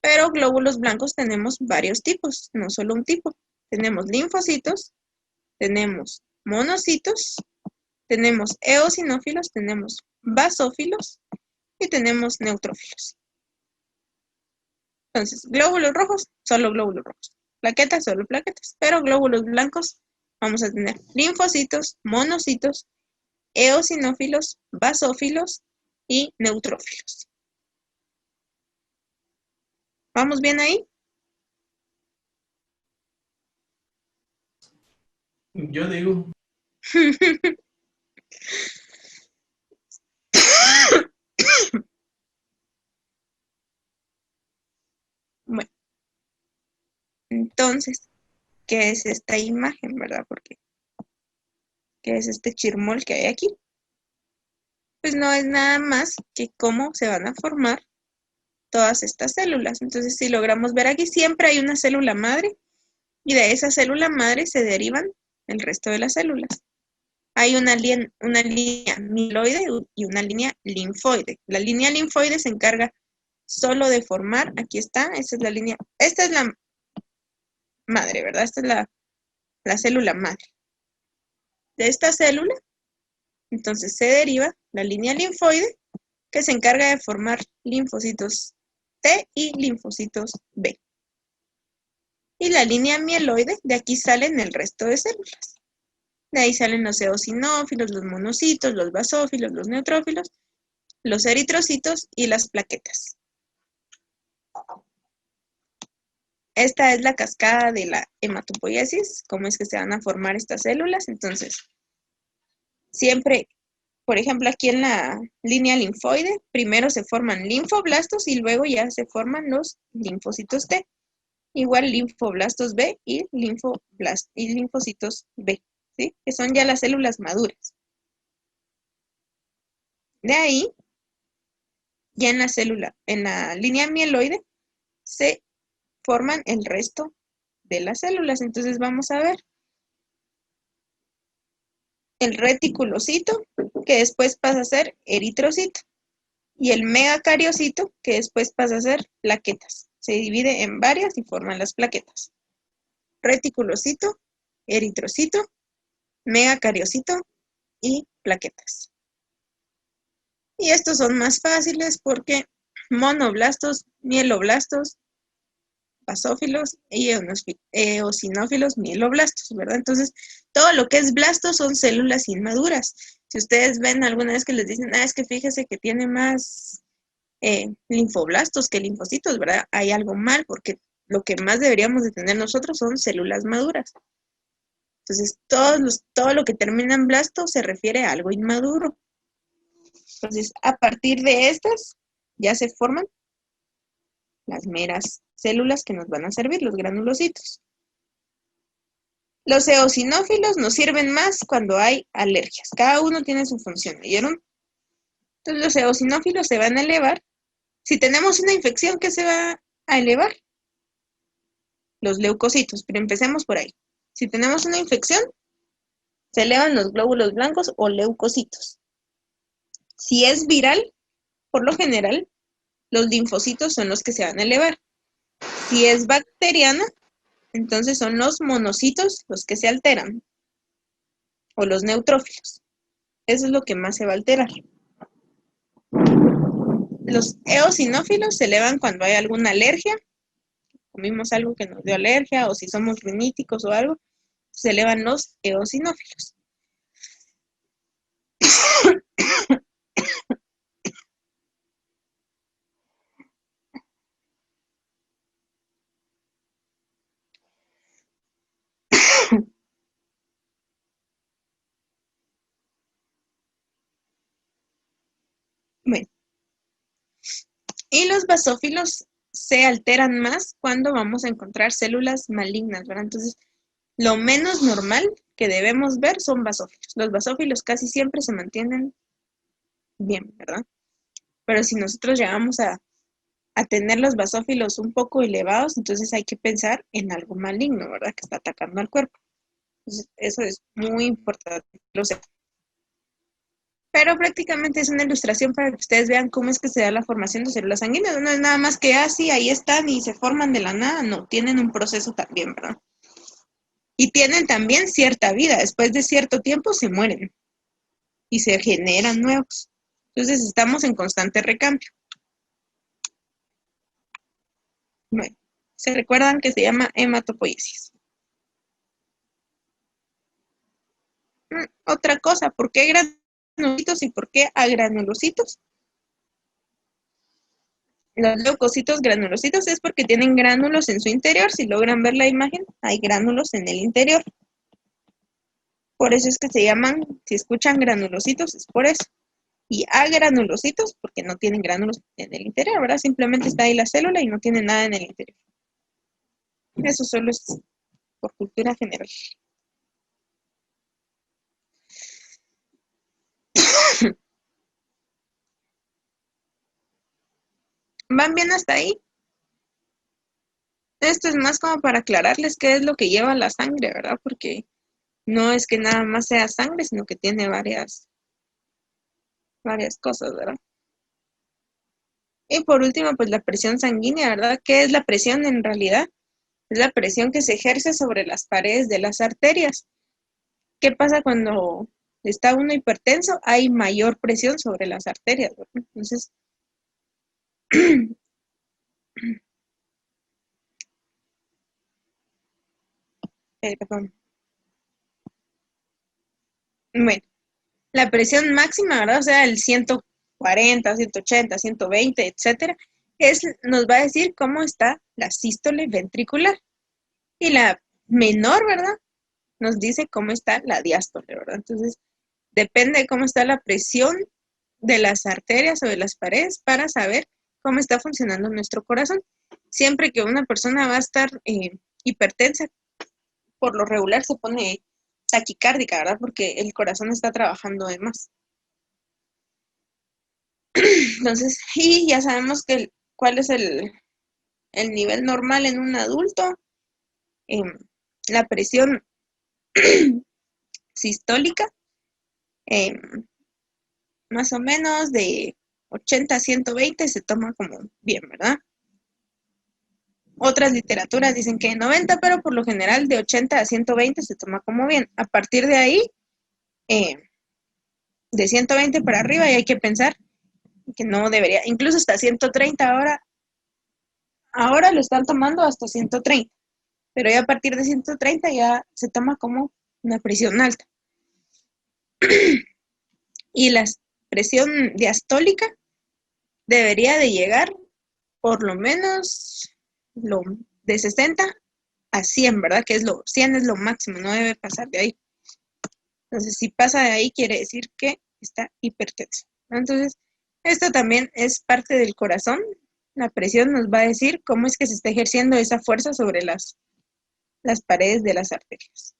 Pero glóbulos blancos tenemos varios tipos, no solo un tipo. Tenemos linfocitos, tenemos monocitos, tenemos eosinófilos, tenemos basófilos y tenemos neutrófilos. Entonces, glóbulos rojos, solo glóbulos rojos. Plaquetas, solo plaquetas. Pero glóbulos blancos, vamos a tener linfocitos, monocitos, eosinófilos, basófilos y neutrófilos. ¿Vamos bien ahí? Yo digo. Bueno, entonces, ¿qué es esta imagen, verdad? Porque, ¿qué es este chirmol que hay aquí? Pues no es nada más que cómo se van a formar todas estas células. Entonces, si logramos ver aquí, siempre hay una célula madre y de esa célula madre se derivan el resto de las células. Hay una línea mieloide y una línea linfoide. La línea linfoide se encarga solo de formar, aquí está, esta es la línea, esta es la madre, ¿verdad? Esta es la célula madre. De esta célula, entonces se deriva la línea linfoide que se encarga de formar linfocitos T y linfocitos B. Y la línea mieloide, de aquí salen el resto de células. De ahí salen los eosinófilos, los monocitos, los basófilos, los neutrófilos, los eritrocitos y las plaquetas. Esta es la cascada de la hematopoiesis, cómo es que se van a formar estas células. Entonces, siempre, por ejemplo, aquí en la línea linfoide, primero se forman linfoblastos y luego ya se forman los linfocitos T. Igual linfoblastos B y linfocitos B, ¿sí? Que son ya las células maduras. De ahí, ya en la línea mieloide, se forman el resto de las células. Entonces vamos a ver el reticulocito, que después pasa a ser eritrocito, y el megacariocito, que después pasa a ser plaquetas. Se divide en varias y forman las plaquetas. Reticulocito, eritrocito, megacariocito y plaquetas. Y estos son más fáciles porque monoblastos, mieloblastos, basófilos y eosinófilos, mieloblastos, ¿verdad? Entonces, todo lo que es blastos son células inmaduras. Si ustedes ven alguna vez que les dicen, es que fíjese que tiene más linfoblastos que linfocitos, ¿verdad? Hay algo mal porque lo que más deberíamos de tener nosotros son células maduras. Entonces, todo lo que termina en blasto se refiere a algo inmaduro. Entonces, a partir de estas, ya se forman las meras células que nos van a servir, los granulocitos. Los eosinófilos nos sirven más cuando hay alergias. Cada uno tiene su función, ¿vieron? Entonces, los eosinófilos se van a elevar. Si tenemos una infección, ¿qué se va a elevar? Los leucocitos, pero empecemos por ahí. Si tenemos una infección, se elevan los glóbulos blancos o leucocitos. Si es viral, por lo general, los linfocitos son los que se van a elevar. Si es bacteriana, entonces son los monocitos los que se alteran, o los neutrófilos. Eso es lo que más se va a alterar. Los eosinófilos se elevan cuando hay alguna alergia, comimos algo que nos dio alergia, o si somos riníticos o algo, se elevan los eosinófilos. Bueno, y los basófilos se alteran más cuando vamos a encontrar células malignas, ¿verdad? Entonces, lo menos normal que debemos ver son basófilos. Los basófilos casi siempre se mantienen bien, ¿verdad? Pero si nosotros llegamos a tener los basófilos un poco elevados, entonces hay que pensar en algo maligno, ¿verdad? Que está atacando al cuerpo. Entonces, eso es muy importante que lo sepan. Pero prácticamente es una ilustración para que ustedes vean cómo es que se da la formación de células sanguíneas. No es nada más que así, ahí están y se forman de la nada. No, tienen un proceso también, ¿verdad? Y tienen también cierta vida. Después de cierto tiempo se mueren y se generan nuevos. Entonces estamos en constante recambio. Bueno, se recuerdan que se llama hematopoiesis. Otra cosa, ¿por qué granulocitos y por qué agranulocitos? Los leucocitos granulocitos es porque tienen gránulos en su interior. Si logran ver la imagen, hay gránulos en el interior. Por eso es que se llaman, si escuchan granulocitos, es por eso. Y agranulocitos, porque no tienen gránulos en el interior, ¿verdad? Simplemente está ahí la célula y no tiene nada en el interior. Eso solo es por cultura general. ¿Van bien hasta ahí? Esto es más como para aclararles qué es lo que lleva la sangre, ¿verdad? Porque no es que nada más sea sangre, sino que tiene varias cosas, ¿verdad? Y por último, pues la presión sanguínea, ¿verdad? ¿Qué es la presión en realidad? Es la presión que se ejerce sobre las paredes de las arterias. ¿Qué pasa cuando está uno hipertenso? Hay mayor presión sobre las arterias, ¿verdad? Entonces, perdón. Bueno, la presión máxima, ¿verdad? O sea, el 140, 180, 120, etcétera, nos va a decir cómo está la sístole ventricular. Y la menor, ¿verdad? Nos dice cómo está la diástole, ¿verdad? Entonces, depende de cómo está la presión de las arterias o de las paredes para saber cómo está funcionando nuestro corazón. Siempre que una persona va a estar hipertensa, por lo regular se pone taquicárdica, ¿verdad? Porque el corazón está trabajando de más. Entonces, y ya sabemos cuál es el nivel normal en un adulto. La presión sistólica, más o menos de 80 a 120 se toma como bien, ¿verdad? Otras literaturas dicen que 90, pero por lo general de 80 a 120 se toma como bien. A partir de ahí, de 120 para arriba, y hay que pensar que no debería, incluso hasta 130 ahora lo están tomando hasta 130, pero ya a partir de 130 ya se toma como una presión alta. Y la presión diastólica debería de llegar por lo menos de 60 a 100, ¿verdad? Que 100 es lo máximo, no debe pasar de ahí. Entonces, si pasa de ahí, quiere decir que está hipertenso. Entonces, esto también es parte del corazón. La presión nos va a decir cómo es que se está ejerciendo esa fuerza sobre las paredes de las arterias.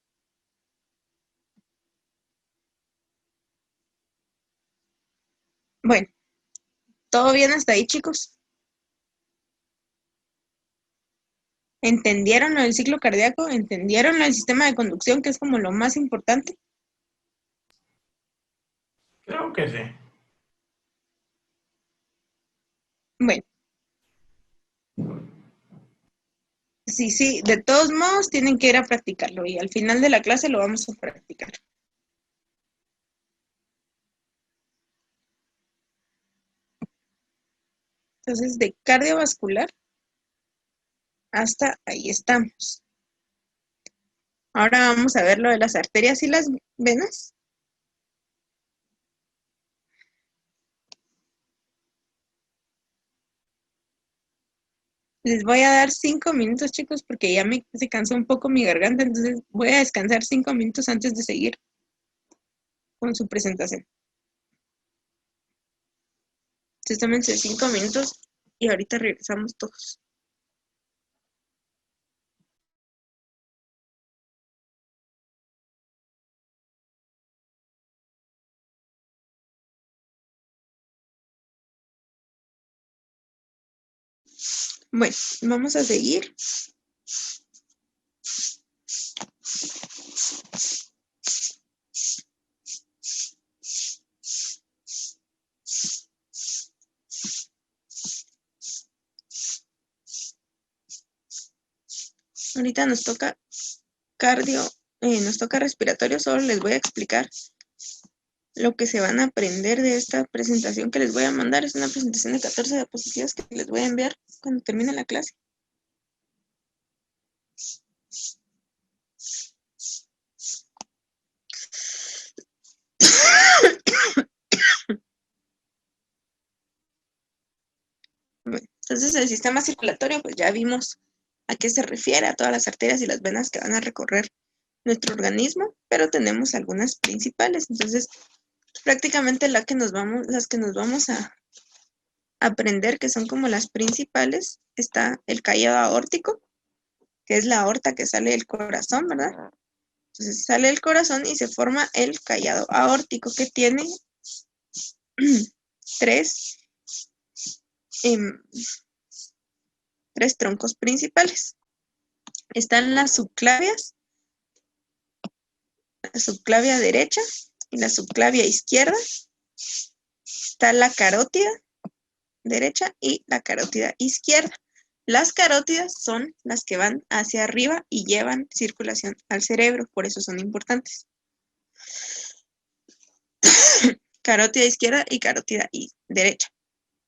Bueno, ¿todo bien hasta ahí, chicos? ¿Entendieron lo del ciclo cardíaco? ¿Entendieron lo del sistema de conducción, que es como lo más importante? Creo que sí. Bueno. Sí, de todos modos tienen que ir a practicarlo y al final de la clase lo vamos a practicar. Entonces, de cardiovascular hasta ahí estamos. Ahora vamos a ver lo de las arterias y las venas. Les voy a dar 5 minutos, chicos, porque ya se cansó un poco mi garganta, entonces voy a descansar 5 minutos antes de seguir con su presentación. Entonces tómense 5 minutos y ahorita regresamos todos. Bueno, vamos a seguir. Ahorita nos toca nos toca respiratorio, solo les voy a explicar lo que se van a aprender de esta presentación que les voy a mandar. Es una presentación de 14 diapositivas que les voy a enviar cuando termine la clase. Bueno, entonces el sistema circulatorio, pues ya vimos a qué se refiere, a todas las arterias y las venas que van a recorrer nuestro organismo, pero tenemos algunas principales. Entonces, prácticamente las que nos vamos a aprender, que son como las principales, está el callado aórtico, que es la aorta que sale del corazón, ¿verdad? Entonces sale el corazón y se forma el callado aórtico, que tiene tres troncos principales. Están las subclavias, la subclavia derecha y la subclavia izquierda. Está la carótida derecha y la carótida izquierda. Las carótidas son las que van hacia arriba y llevan circulación al cerebro, por eso son importantes. Carótida izquierda y carótida derecha.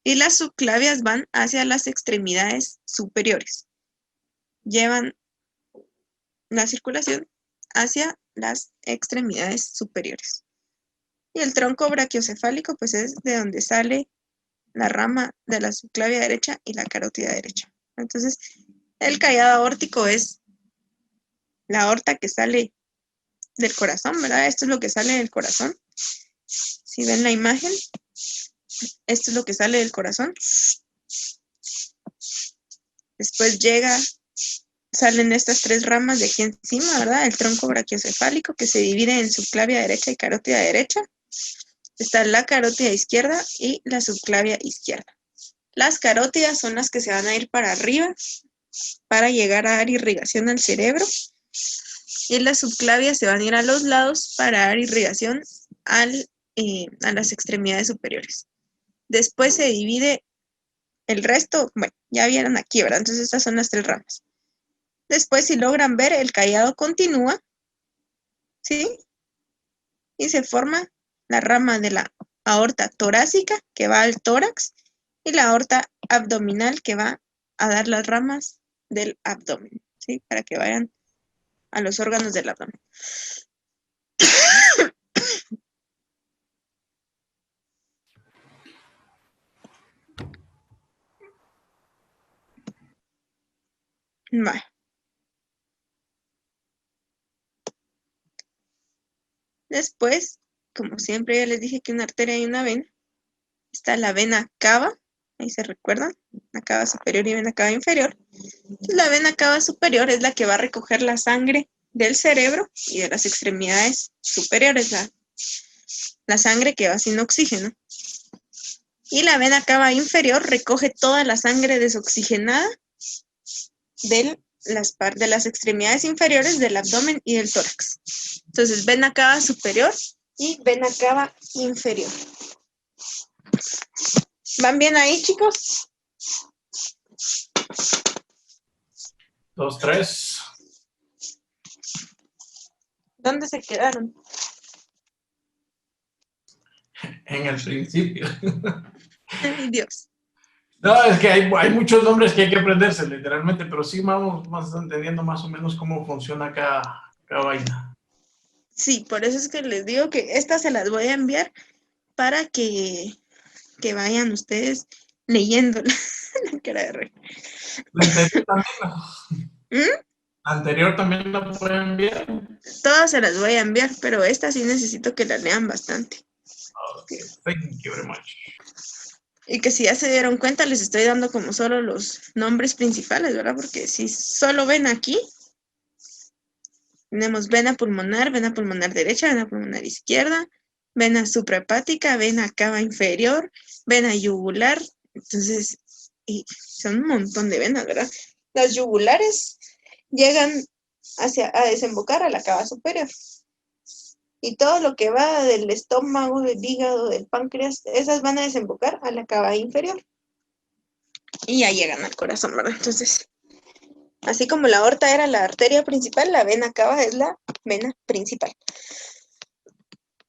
Y las subclavias van hacia las extremidades superiores. Llevan la circulación hacia las extremidades superiores. Y el tronco brachiocefálico, pues es de donde sale la rama de la subclavia derecha y la carótida derecha. Entonces, el callado aórtico es la aorta que sale del corazón, ¿verdad? Esto es lo que sale del corazón. Si ven la imagen, esto es lo que sale del corazón. Después salen estas tres ramas de aquí encima, ¿verdad? El tronco brachiocefálico, que se divide en subclavia derecha y carótida derecha. Está la carótida izquierda y la subclavia izquierda. Las carótidas son las que se van a ir para arriba para llegar a dar irrigación al cerebro. Y las subclavias se van a ir a los lados para dar irrigación a las extremidades superiores. Después se divide el resto, bueno, ya vieron aquí, ¿verdad? Entonces estas son las tres ramas. Después, si logran ver, el callado continúa, ¿sí? Y se forma la rama de la aorta torácica, que va al tórax, y la aorta abdominal, que va a dar las ramas del abdomen, ¿sí? Para que vayan a los órganos del abdomen. Vale. Después, como siempre ya les dije que una arteria y una vena, está la vena cava, ahí se recuerdan, la cava superior y vena cava inferior. La vena cava superior es la que va a recoger la sangre del cerebro y de las extremidades superiores, la sangre que va sin oxígeno. Y la vena cava inferior recoge toda la sangre desoxigenada de las extremidades inferiores del abdomen y del tórax. Entonces, vena cava superior y vena cava inferior. ¿Van bien ahí, chicos? 2, 3. ¿Dónde se quedaron? En el principio. Ay, Dios. No, es que hay muchos nombres que hay que aprenderse, literalmente, pero sí vamos entendiendo más o menos cómo funciona Qué vaina. Sí, por eso es que les digo que estas se las voy a enviar para que vayan ustedes leyéndola. La cara de reír. La anterior también, ¿Mm? la anterior también la pueden enviar. Todas se las voy a enviar, pero esta sí necesito que la lean bastante. Okay, thank you very much. Y que si ya se dieron cuenta, les estoy dando como solo los nombres principales, ¿verdad? Porque si solo ven aquí, tenemos vena pulmonar derecha, vena pulmonar izquierda, vena suprahepática, vena cava inferior, vena yugular. Entonces, y son un montón de venas, ¿verdad? Las yugulares llegan a desembocar a la cava superior. Y todo lo que va del estómago, del hígado, del páncreas, esas van a desembocar a la cava inferior. Y ya llegan al corazón, ¿verdad? Entonces, así como la aorta era la arteria principal, la vena cava es la vena principal.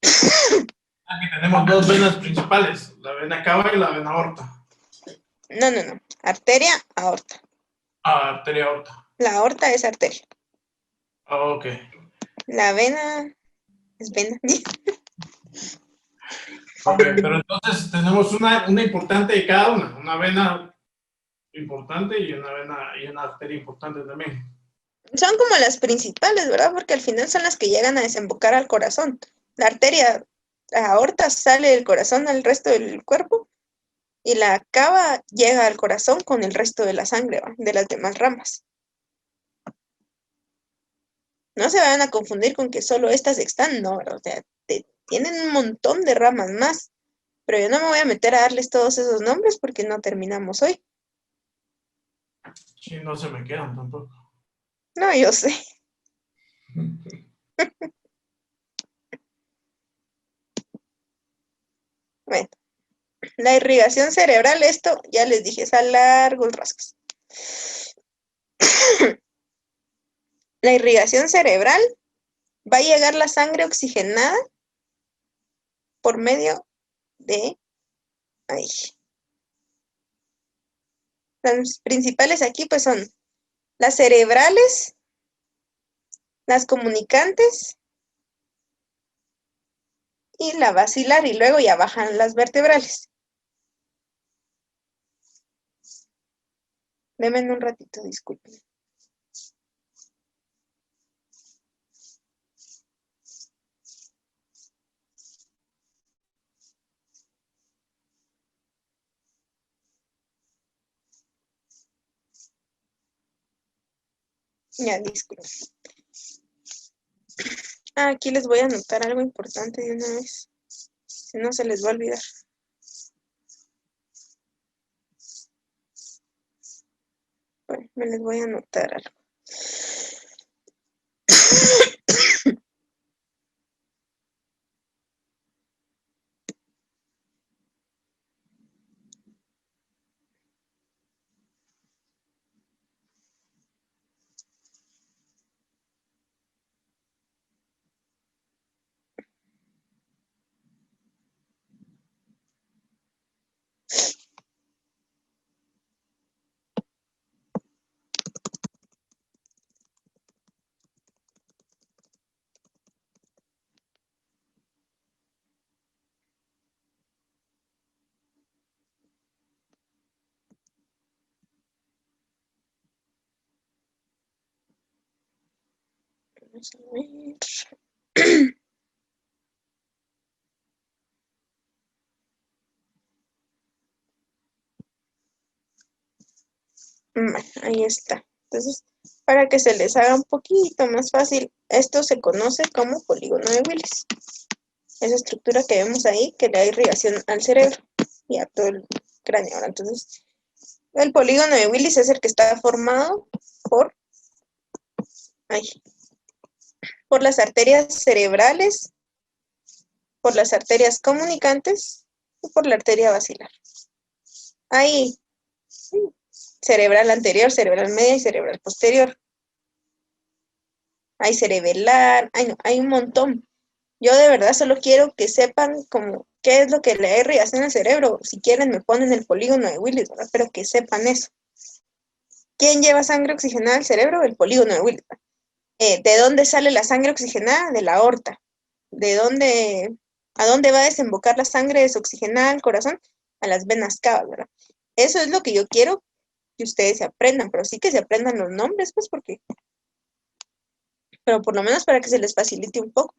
Aquí tenemos dos venas principales, la vena cava y la vena aorta. No. Arteria, aorta. Arteria aorta. La aorta es arteria. Ok. La vena es vena. Ok, pero entonces tenemos una importante de cada una vena importante y una arteria importante también. Son como las principales, ¿verdad? Porque al final son las que llegan a desembocar al corazón. La arteria, la aorta sale del corazón al resto del cuerpo y la cava llega al corazón con el resto de la sangre, ¿va? De las demás ramas. No se vayan a confundir con que solo estas están, no, ¿verdad? O sea, tienen un montón de ramas más, pero yo no me voy a meter a darles todos esos nombres porque no terminamos hoy. Sí, no se me quedan tampoco. No, yo sé. Bueno, la irrigación cerebral, esto ya les dije, es a largos rasgos. La irrigación cerebral va a llegar la sangre oxigenada por medio de ahí. Las principales aquí pues son las cerebrales, las comunicantes y la basilar, y luego ya bajan las vertebrales. Denme un ratito, disculpen. Ya, disculpen. Aquí les voy a anotar algo importante de una vez. Si no, se les va a olvidar. Bueno, me les voy a anotar algo. Vamos a ver. Ahí está. Entonces, para que se les haga un poquito más fácil, esto se conoce como polígono de Willis. Esa estructura que vemos ahí, que le da irrigación al cerebro y a todo el cráneo. Entonces, el polígono de Willis es el que está formado por las arterias cerebrales, por las arterias comunicantes y por la arteria basilar. Ahí, cerebral anterior, cerebral media y cerebral posterior. Hay cerebelar, hay un montón. Yo de verdad solo quiero que sepan como qué es lo que le da irrigación al cerebro. Si quieren me ponen el polígono de Willis, ¿verdad? Pero que sepan eso. ¿Quién lleva sangre oxigenada al cerebro? El polígono de Willis, ¿verdad? ¿De dónde sale la sangre oxigenada? De la aorta. ¿A dónde va a desembocar la sangre desoxigenada al corazón? A las venas cavas, ¿verdad? Eso es lo que yo quiero que ustedes se aprendan, pero sí que se aprendan los nombres, pues, pero por lo menos para que se les facilite un poco.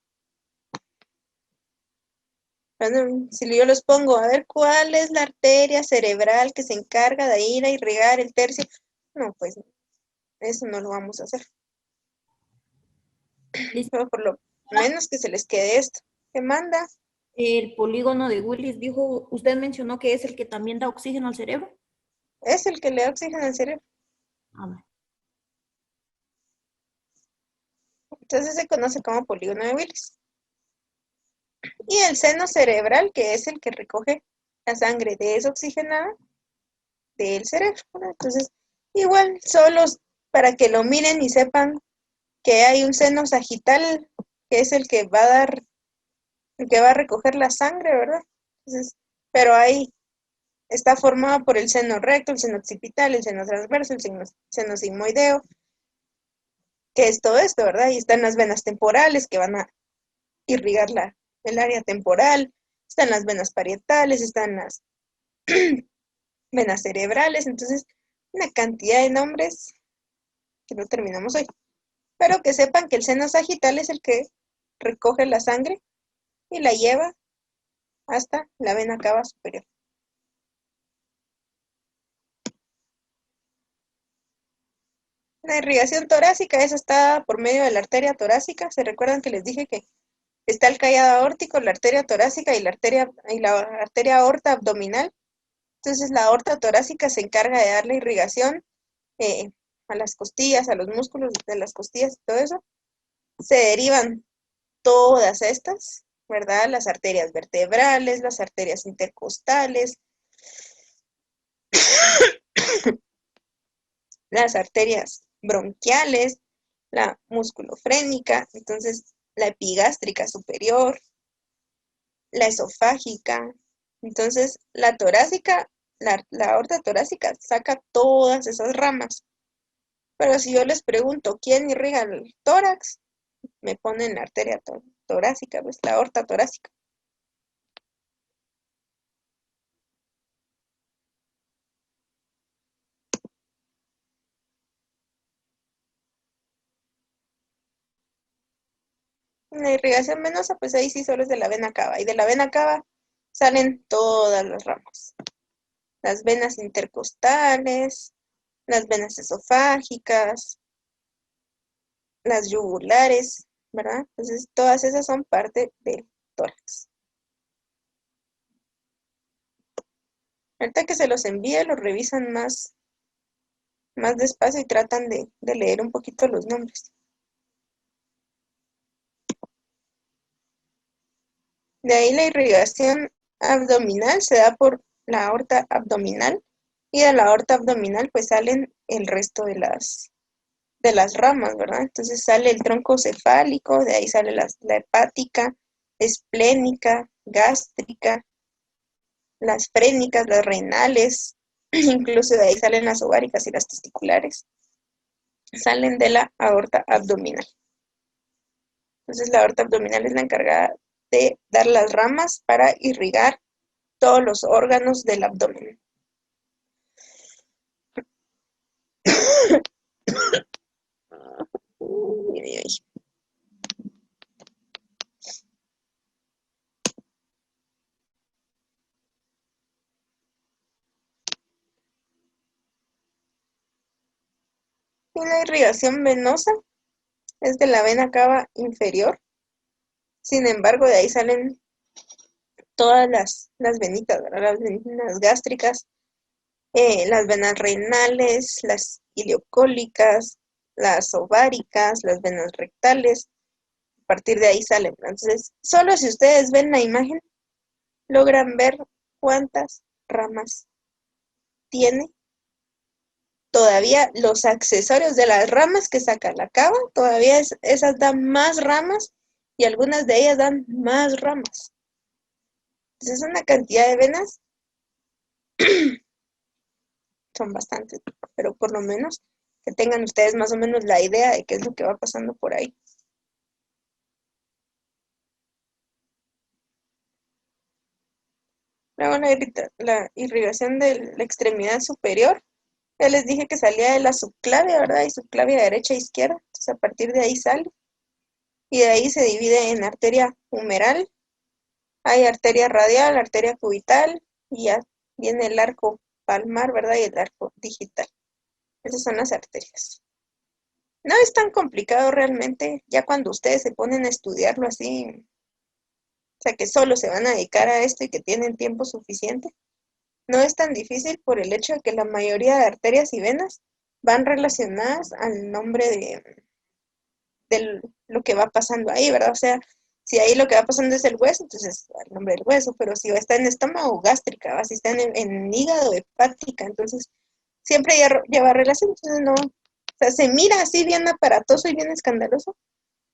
Bueno, si yo los pongo, a ver, ¿cuál es la arteria cerebral que se encarga de ir a irrigar el tercio? No, pues, eso no lo vamos a hacer. Listo. Pero por lo menos que se les quede esto. ¿Qué manda? El polígono de Willis dijo, usted mencionó que es el que también da oxígeno al cerebro. Es el que le da oxígeno al cerebro. A ver. Entonces se conoce como polígono de Willis. Y el seno cerebral, que es el que recoge la sangre desoxigenada del cerebro, ¿verdad? Entonces, igual, solo para que lo miren y sepan que hay un seno sagital, que es el que va a recoger la sangre, ¿verdad? Entonces, pero ahí está formado por el seno recto, el seno occipital, el seno transverso, el seno sigmoideo, que es todo esto, ¿verdad? Y están las venas temporales que van a irrigar el área temporal, están las venas parietales, están las venas cerebrales, entonces una cantidad de nombres que no terminamos hoy. Pero que sepan que el seno sagital es el que recoge la sangre y la lleva hasta la vena cava superior. La irrigación torácica es está por medio de la arteria torácica. ¿Se recuerdan que les dije que está el callado aórtico, la arteria torácica y la arteria aorta abdominal? Entonces la aorta torácica se encarga de darle irrigación a las costillas, a los músculos de las costillas y todo eso. Se derivan todas estas, ¿verdad? Las arterias vertebrales, las arterias intercostales, las arterias bronquiales, la musculofrénica, entonces la epigástrica superior, la esofágica. Entonces la torácica, la aorta torácica saca todas esas ramas. Pero si yo les pregunto, ¿quién irriga el tórax? Me ponen la arteria torácica, pues la aorta torácica. La irrigación venosa, pues ahí sí solo es de la vena cava. Y de la vena cava salen todas las ramas. Las venas intercostales, las venas esofágicas, las yugulares, ¿verdad? Entonces todas esas son parte del tórax. Ahorita que se los envíe, los revisan más despacio y tratan de leer un poquito los nombres. De ahí la irrigación abdominal se da por la aorta abdominal y de la aorta abdominal pues salen el resto de las ramas, ¿verdad? Entonces sale el tronco cefálico, de ahí sale la hepática, esplénica, gástrica, las frénicas, las renales, incluso de ahí salen las ováricas y las testiculares, salen de la aorta abdominal. Entonces la aorta abdominal es la encargada de dar las ramas para irrigar todos los órganos del abdomen. Y la irrigación venosa es de la vena cava inferior. Sin embargo, de ahí salen todas las venitas, ¿verdad? Las venas gástricas, las venas renales, las ileocólicas, las ováricas, las venas rectales. A partir de ahí salen. Entonces, solo si ustedes ven la imagen, logran ver cuántas ramas tiene. Todavía los accesorios de las ramas que saca la cava, todavía esas dan más ramas y algunas de ellas dan más ramas. Entonces es una cantidad de venas, son bastantes, pero por lo menos que tengan ustedes más o menos la idea de qué es lo que va pasando por ahí. Luego la irrigación de la extremidad superior, ya les dije que salía de la subclavia, ¿verdad? Y subclavia derecha e izquierda, entonces a partir de ahí sale. Y de ahí se divide en arteria humeral, hay arteria radial, arteria cubital, y ya viene el arco palmar, ¿verdad? Y el arco digital. Esas son las arterias. No es tan complicado realmente, ya cuando ustedes se ponen a estudiarlo así, o sea, que solo se van a dedicar a esto y que tienen tiempo suficiente. No es tan difícil por el hecho de que la mayoría de arterias y venas van relacionadas al nombre de lo que va pasando ahí, ¿verdad? O sea, si ahí lo que va pasando es el hueso, entonces el nombre del hueso, pero si está en estómago, gástrica, o si está en hígado, hepática, entonces siempre lleva relación, entonces no, o sea, se mira así bien aparatoso y bien escandaloso,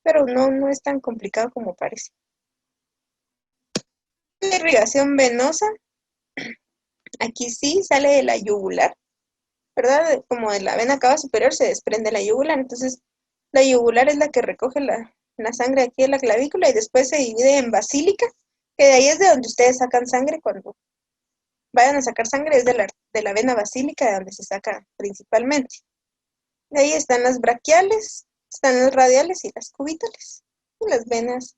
pero no es tan complicado como parece. La irrigación venosa, aquí sí sale de la yugular, ¿verdad? Como de la vena cava superior se desprende la yugular, entonces la yugular es la que recoge la sangre aquí de la clavícula y después se divide en basílica, que de ahí es de donde ustedes sacan sangre cuando vayan a sacar sangre, es de la vena basílica de donde se saca principalmente. De ahí están las braquiales, están las radiales y las cubitales, y las venas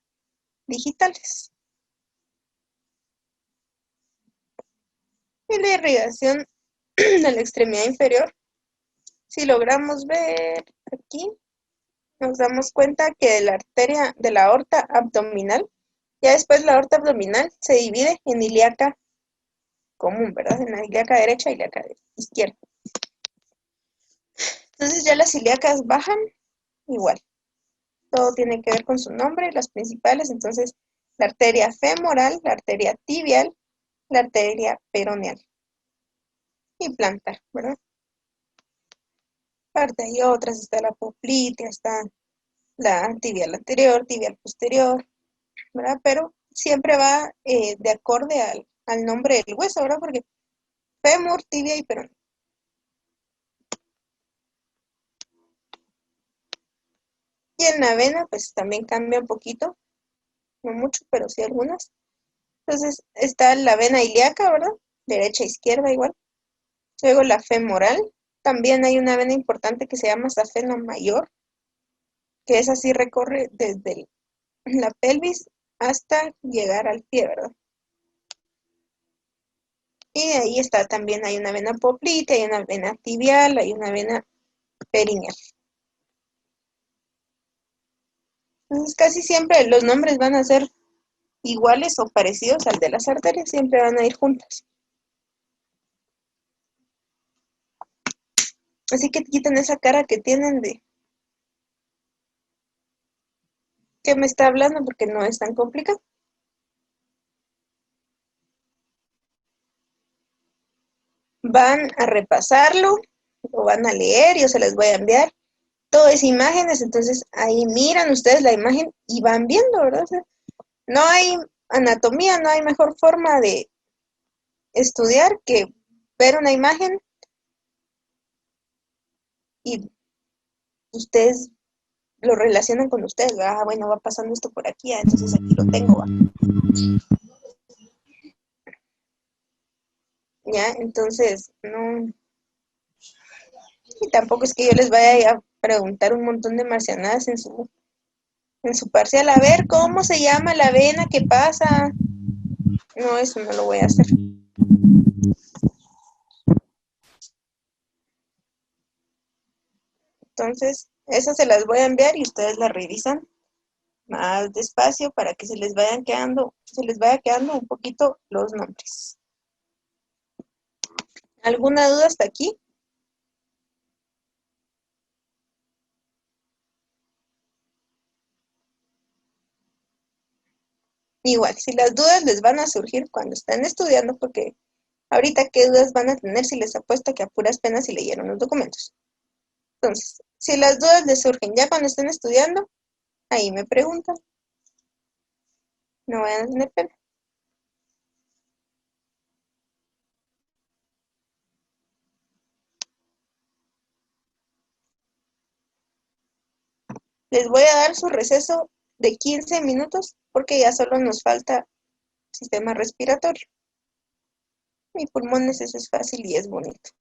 digitales. Y la irrigación de la extremidad inferior, si logramos ver aquí, nos damos cuenta que de la arteria de la aorta abdominal, ya después la aorta abdominal se divide en ilíaca común, ¿verdad? En la ilíaca derecha y ilíaca izquierda. Entonces ya las ilíacas bajan igual. Todo tiene que ver con su nombre, las principales, entonces la arteria femoral, la arteria tibial, la arteria peroneal y plantar, ¿verdad? Aparte hay otras, está la poplitea, está la tibial anterior, tibial posterior, ¿verdad? Pero siempre va de acorde al nombre del hueso, ¿verdad? Porque fémur, tibia y peroné. Y en la vena, pues también cambia un poquito, no mucho, pero sí algunas. Entonces está la vena ilíaca, ¿verdad? Derecha e izquierda igual. Luego la femoral, también hay una vena importante que se llama safeno mayor, que es así, recorre desde la pelvis hasta llegar al pie, ¿verdad? Y de ahí está también, hay una vena poplitea, hay una vena tibial, hay una vena perineal. Entonces casi siempre los nombres van a ser iguales o parecidos al de las arterias, siempre van a ir juntas. Así que quiten esa cara que tienen de que me está hablando porque no es tan complicado. Van a repasarlo, lo van a leer, yo se les voy a enviar. Todo es imágenes, entonces ahí miran ustedes la imagen y van viendo, ¿verdad? O sea, no hay anatomía, no hay mejor forma de estudiar que ver una imagen y ustedes lo relacionan con ustedes, ¿verdad? Ah, bueno, va pasando esto por aquí, entonces aquí lo tengo, ¿va? Ya, entonces, no, y tampoco es que yo les vaya a preguntar un montón de marcianadas en su parcial, a ver, ¿cómo se llama la vena? ¿Qué pasa? No, eso no lo voy a hacer. Entonces, esas se las voy a enviar y ustedes las revisan más despacio para que se les vaya quedando un poquito los nombres. ¿Alguna duda hasta aquí? Igual, si las dudas les van a surgir cuando están estudiando, porque ahorita qué dudas van a tener si les apuesto que a puras penas si leyeron los documentos. Entonces, si las dudas les surgen ya cuando estén estudiando, ahí me preguntan. No vayan a tener pena. Les voy a dar su receso de 15 minutos porque ya solo nos falta sistema respiratorio. Mi pulmones, eso es fácil y es bonito.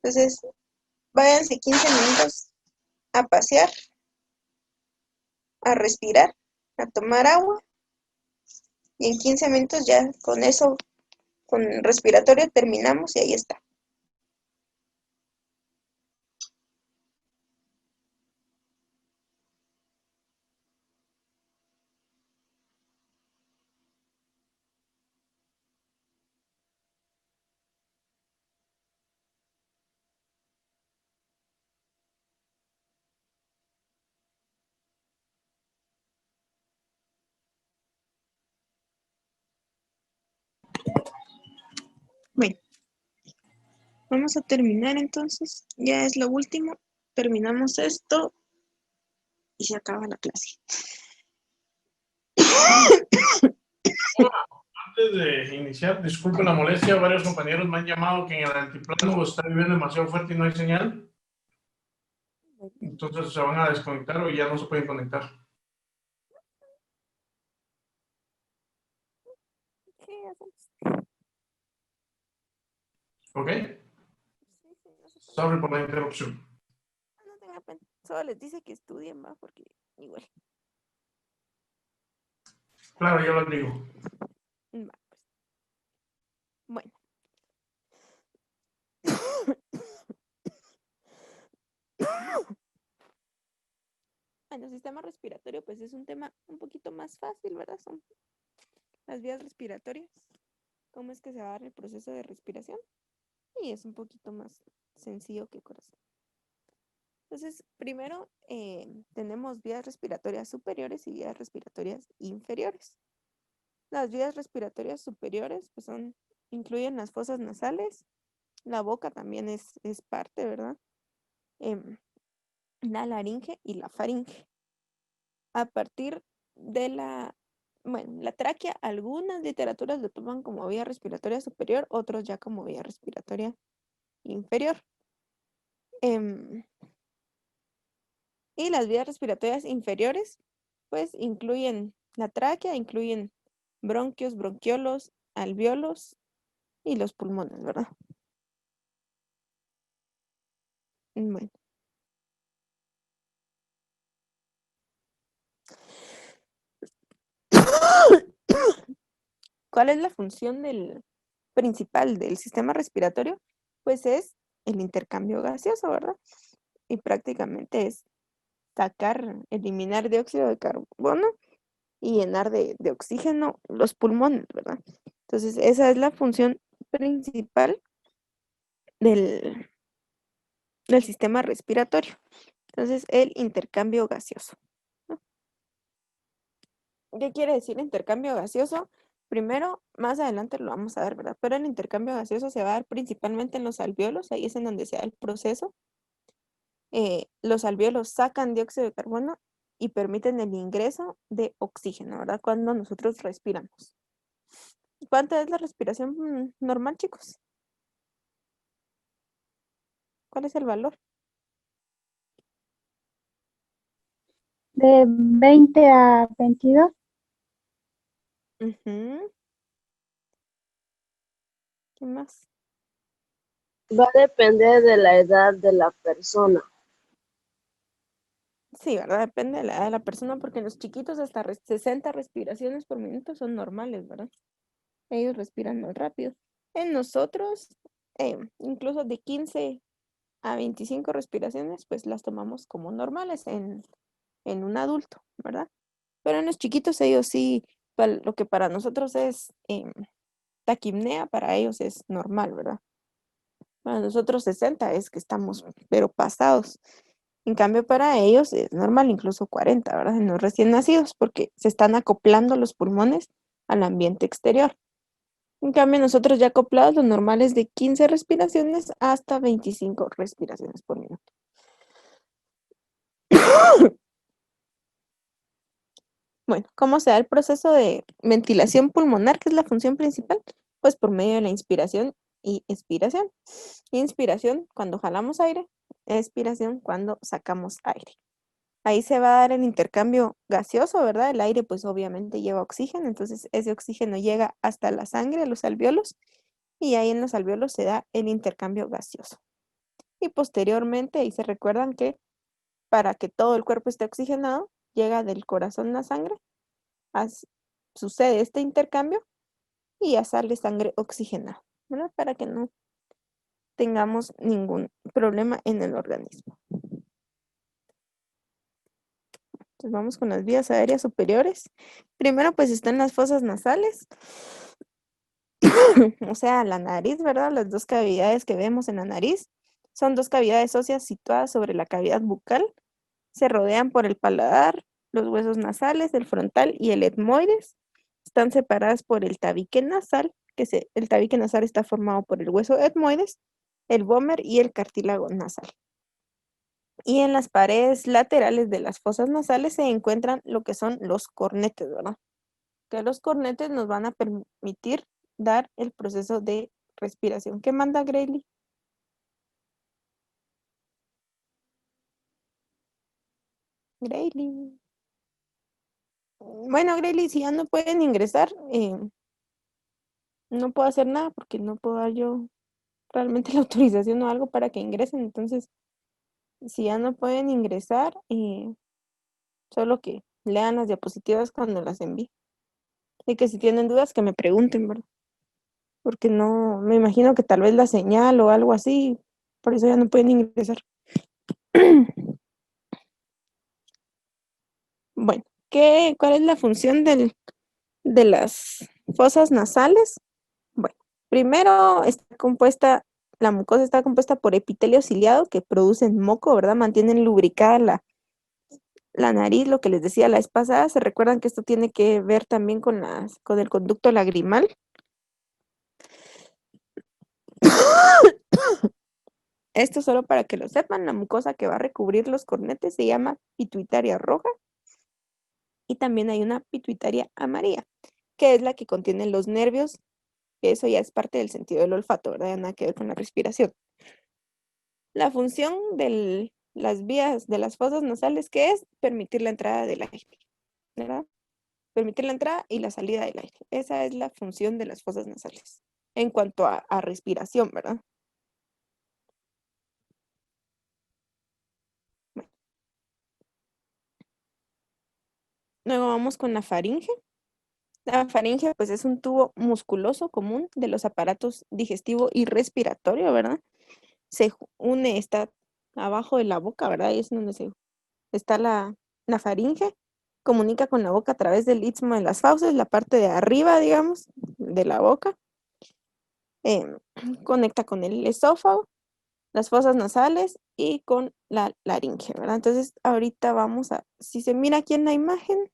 Entonces, váyanse 15 minutos a pasear, a respirar, a tomar agua. Y en 15 minutos ya con eso, con respiratorio terminamos y ahí está. Bueno, vamos a terminar entonces. Ya es lo último. Terminamos esto y se acaba la clase. Antes de iniciar, disculpen la molestia, varios compañeros me han llamado que en el altiplano está viviendo demasiado fuerte y no hay señal. Entonces se van a desconectar o ya no se pueden conectar. ¿Ok? Sorry por la interrupción. No tenga pena. Solo les dice que estudien, va, porque igual. Claro, yo lo digo. Va, pues. Bueno. Bueno, sistema respiratorio, pues es un tema un poquito más fácil, ¿verdad? Son las vías respiratorias. ¿Cómo es que se va a dar el proceso de respiración? Y es un poquito más sencillo que corazón. Entonces, primero tenemos vías respiratorias superiores y vías respiratorias inferiores. Las vías respiratorias superiores pues incluyen las fosas nasales, la boca también es parte, ¿verdad? La laringe y la faringe. A partir de la tráquea, algunas literaturas lo toman como vía respiratoria superior, otros ya como vía respiratoria inferior. Y las vías respiratorias inferiores, pues incluyen la tráquea, incluyen bronquios, bronquiolos, alvéolos y los pulmones, ¿verdad? Bueno. ¿Cuál es la función principal del sistema respiratorio? Pues es el intercambio gaseoso, ¿verdad? Y prácticamente es eliminar dióxido de carbono y llenar de oxígeno los pulmones, ¿verdad? Entonces, esa es la función principal del sistema respiratorio. Entonces, el intercambio gaseoso, ¿no? ¿Qué quiere decir intercambio gaseoso? Primero, más adelante lo vamos a ver, ¿verdad? Pero el intercambio gaseoso se va a dar principalmente en los alvéolos, ahí es en donde se da el proceso. Los alvéolos sacan dióxido de carbono y permiten el ingreso de oxígeno, ¿verdad? Cuando nosotros respiramos. ¿Cuánta es la respiración normal, chicos? ¿Cuál es el valor? De 20 a 22. Ujú. ¿Qué más? Va a depender de la edad de la persona. Sí, ¿verdad? Depende de la edad de la persona, porque en los chiquitos hasta 60 respiraciones por minuto son normales, ¿verdad? Ellos respiran más rápido. En nosotros, incluso de 15 a 25 respiraciones, pues las tomamos como normales en un adulto, ¿verdad? Pero en los chiquitos ellos sí, lo que para nosotros es taquipnea, para ellos es normal, ¿verdad? Para nosotros 60 es que estamos, pero pasados. En cambio, para ellos es normal, incluso 40, ¿verdad? En los recién nacidos, porque se están acoplando los pulmones al ambiente exterior. En cambio, nosotros ya acoplados, lo normal es de 15 respiraciones hasta 25 respiraciones por minuto. Bueno, ¿cómo se da el proceso de ventilación pulmonar, que es la función principal? Pues por medio de la inspiración y expiración. Inspiración cuando jalamos aire, expiración cuando sacamos aire. ahí se va a dar el intercambio gaseoso, ¿verdad? El aire pues obviamente lleva oxígeno, entonces ese oxígeno llega hasta la sangre, a los alvéolos, y ahí en los alvéolos se da el intercambio gaseoso. Y posteriormente, ahí se recuerdan que para que todo el cuerpo esté oxigenado, llega del corazón la sangre, sucede este intercambio y ya sale sangre oxigenada, ¿verdad? Para que no tengamos ningún problema en el organismo. Entonces vamos con las vías aéreas superiores. Primero pues están las fosas nasales, o sea, la nariz, ¿verdad? Las dos cavidades que vemos en la nariz son dos cavidades óseas situadas sobre la cavidad bucal. Se rodean por el paladar, los huesos nasales, el frontal y el etmoides. Están separadas por el tabique nasal, el tabique nasal está formado por el hueso etmoides, el vómer y el cartílago nasal. Y en las paredes laterales de las fosas nasales se encuentran lo que son los cornetes, ¿verdad? Que los cornetes nos van a permitir dar el proceso de respiración. ¿Qué manda Grayley? Grayley. Bueno, Grayley, si ya no pueden ingresar, no puedo hacer nada porque no puedo dar yo realmente la autorización o algo para que ingresen. Entonces, si ya no pueden ingresar, solo que lean las diapositivas cuando las envíe. Y que si tienen dudas, que me pregunten, ¿verdad? Porque no, me imagino que tal vez la señal o algo así, por eso ya no pueden ingresar. Bueno, ¿cuál es la función de las fosas nasales? Bueno, primero la mucosa está compuesta por epitelio ciliado que producen moco, ¿verdad? Mantienen lubricada la nariz, lo que les decía la vez pasada. ¿Se recuerdan que esto tiene que ver también con el conducto lagrimal? Esto solo para que lo sepan, la mucosa que va a recubrir los cornetes se llama pituitaria roja y también hay una pituitaria amarilla, que es la que contiene los nervios, que eso ya es parte del sentido del olfato, ¿verdad? Nada que ver con la respiración. La función de las vías de las fosas nasales, que es permitir la entrada del aire, ¿verdad? Permitir la entrada y la salida del aire. Esa es la función de las fosas nasales en cuanto a respiración, ¿verdad? Bueno. Luego vamos con la faringe. La faringe, pues, es un tubo musculoso común de los aparatos digestivo y respiratorio, ¿verdad? Está abajo de la boca, ¿verdad? Ahí es donde está la faringe. Comunica con la boca a través del istmo de las fauces, la parte de arriba, digamos, de la boca. Conecta con el esófago, las fosas nasales y con la laringe, ¿verdad? Entonces, ahorita si se mira aquí en la imagen,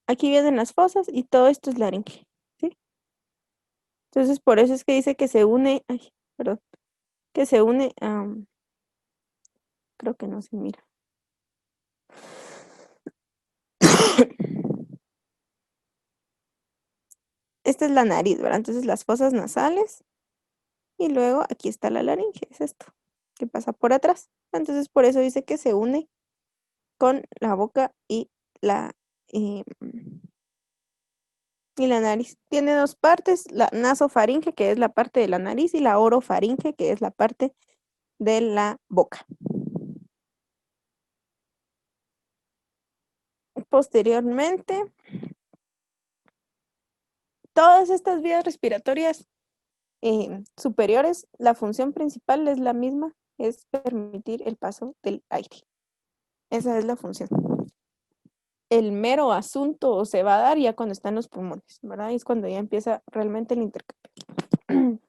aquí vienen las fosas y todo esto es laringe, ¿sí? Entonces, por eso es que dice que se une, que se une, creo que no se mira. Esta es la nariz, ¿verdad? Entonces, las fosas nasales y luego aquí está la laringe, es esto, que pasa por atrás. Entonces, por eso dice que se une con la boca y la nariz. Tiene dos partes, la nasofaringe, que es la parte de la nariz, y la orofaringe, que es la parte de la boca. Posteriormente, todas estas vías respiratorias superiores, la función principal es la misma, es permitir el paso del aire. Esa es la función. El mero asunto se va a dar ya cuando están los pulmones, ¿verdad? Y es cuando ya empieza realmente el intercambio.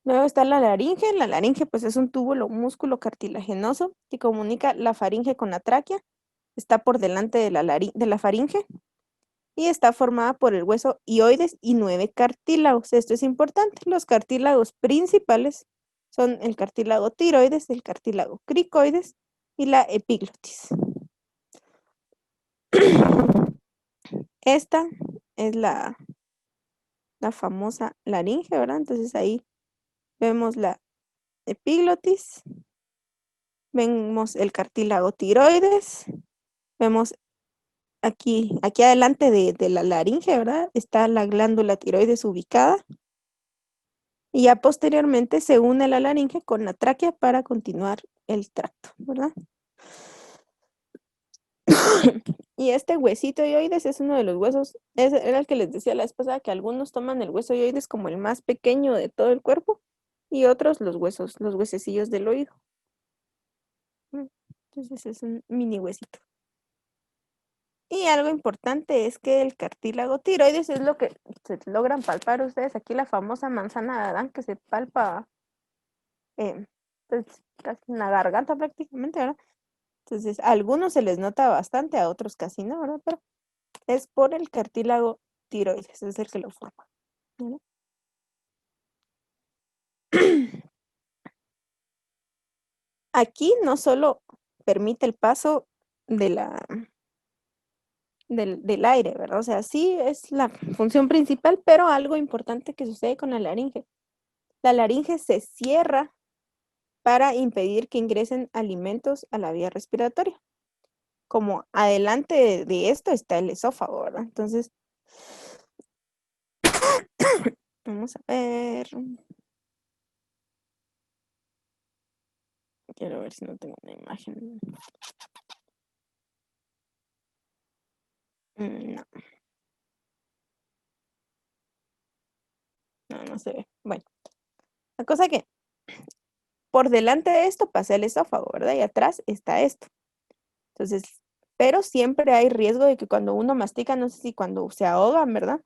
Luego está la laringe. La laringe, pues, es un túbulo músculo cartilaginoso que comunica la faringe con la tráquea. Está por delante de la faringe y está formada por el hueso hioides y 9 cartílagos. Esto es importante. Los cartílagos principales son el cartílago tiroides, el cartílago cricoides y la epiglotis. Esta es la famosa laringe, ¿verdad? Entonces ahí vemos la epiglotis, vemos el cartílago tiroides, vemos aquí adelante de la laringe, ¿verdad? Está la glándula tiroides ubicada. Y ya posteriormente se une la laringe con la tráquea para continuar el tracto, ¿verdad? Y este huesito ioides es uno de los huesos, era el que les decía la vez pasada, que algunos toman el hueso ioides como el más pequeño de todo el cuerpo y otros los huesecillos del oído. Entonces es un mini huesito. Y algo importante es que el cartílago tiroides es lo que se logran palpar ustedes aquí, la famosa manzana de Adán que se palpa pues, casi en la garganta prácticamente, ¿verdad? Entonces, a algunos se les nota bastante, a otros casi no, ¿verdad? Pero es por el cartílago tiroides, es el que lo forma, ¿verdad? Aquí no solo permite el paso del aire, ¿verdad? O sea, sí es la función principal, pero algo importante que sucede con la laringe. La laringe se cierra para impedir que ingresen alimentos a la vía respiratoria. Como adelante de esto está el esófago, ¿verdad? Entonces, vamos a ver. Quiero ver si no tengo una imagen. No. No se ve. Bueno, la cosa que por delante de esto pasa el esófago, ¿verdad? Y atrás está esto. Entonces, pero siempre hay riesgo de que cuando uno mastica, no sé si cuando se ahogan, ¿verdad?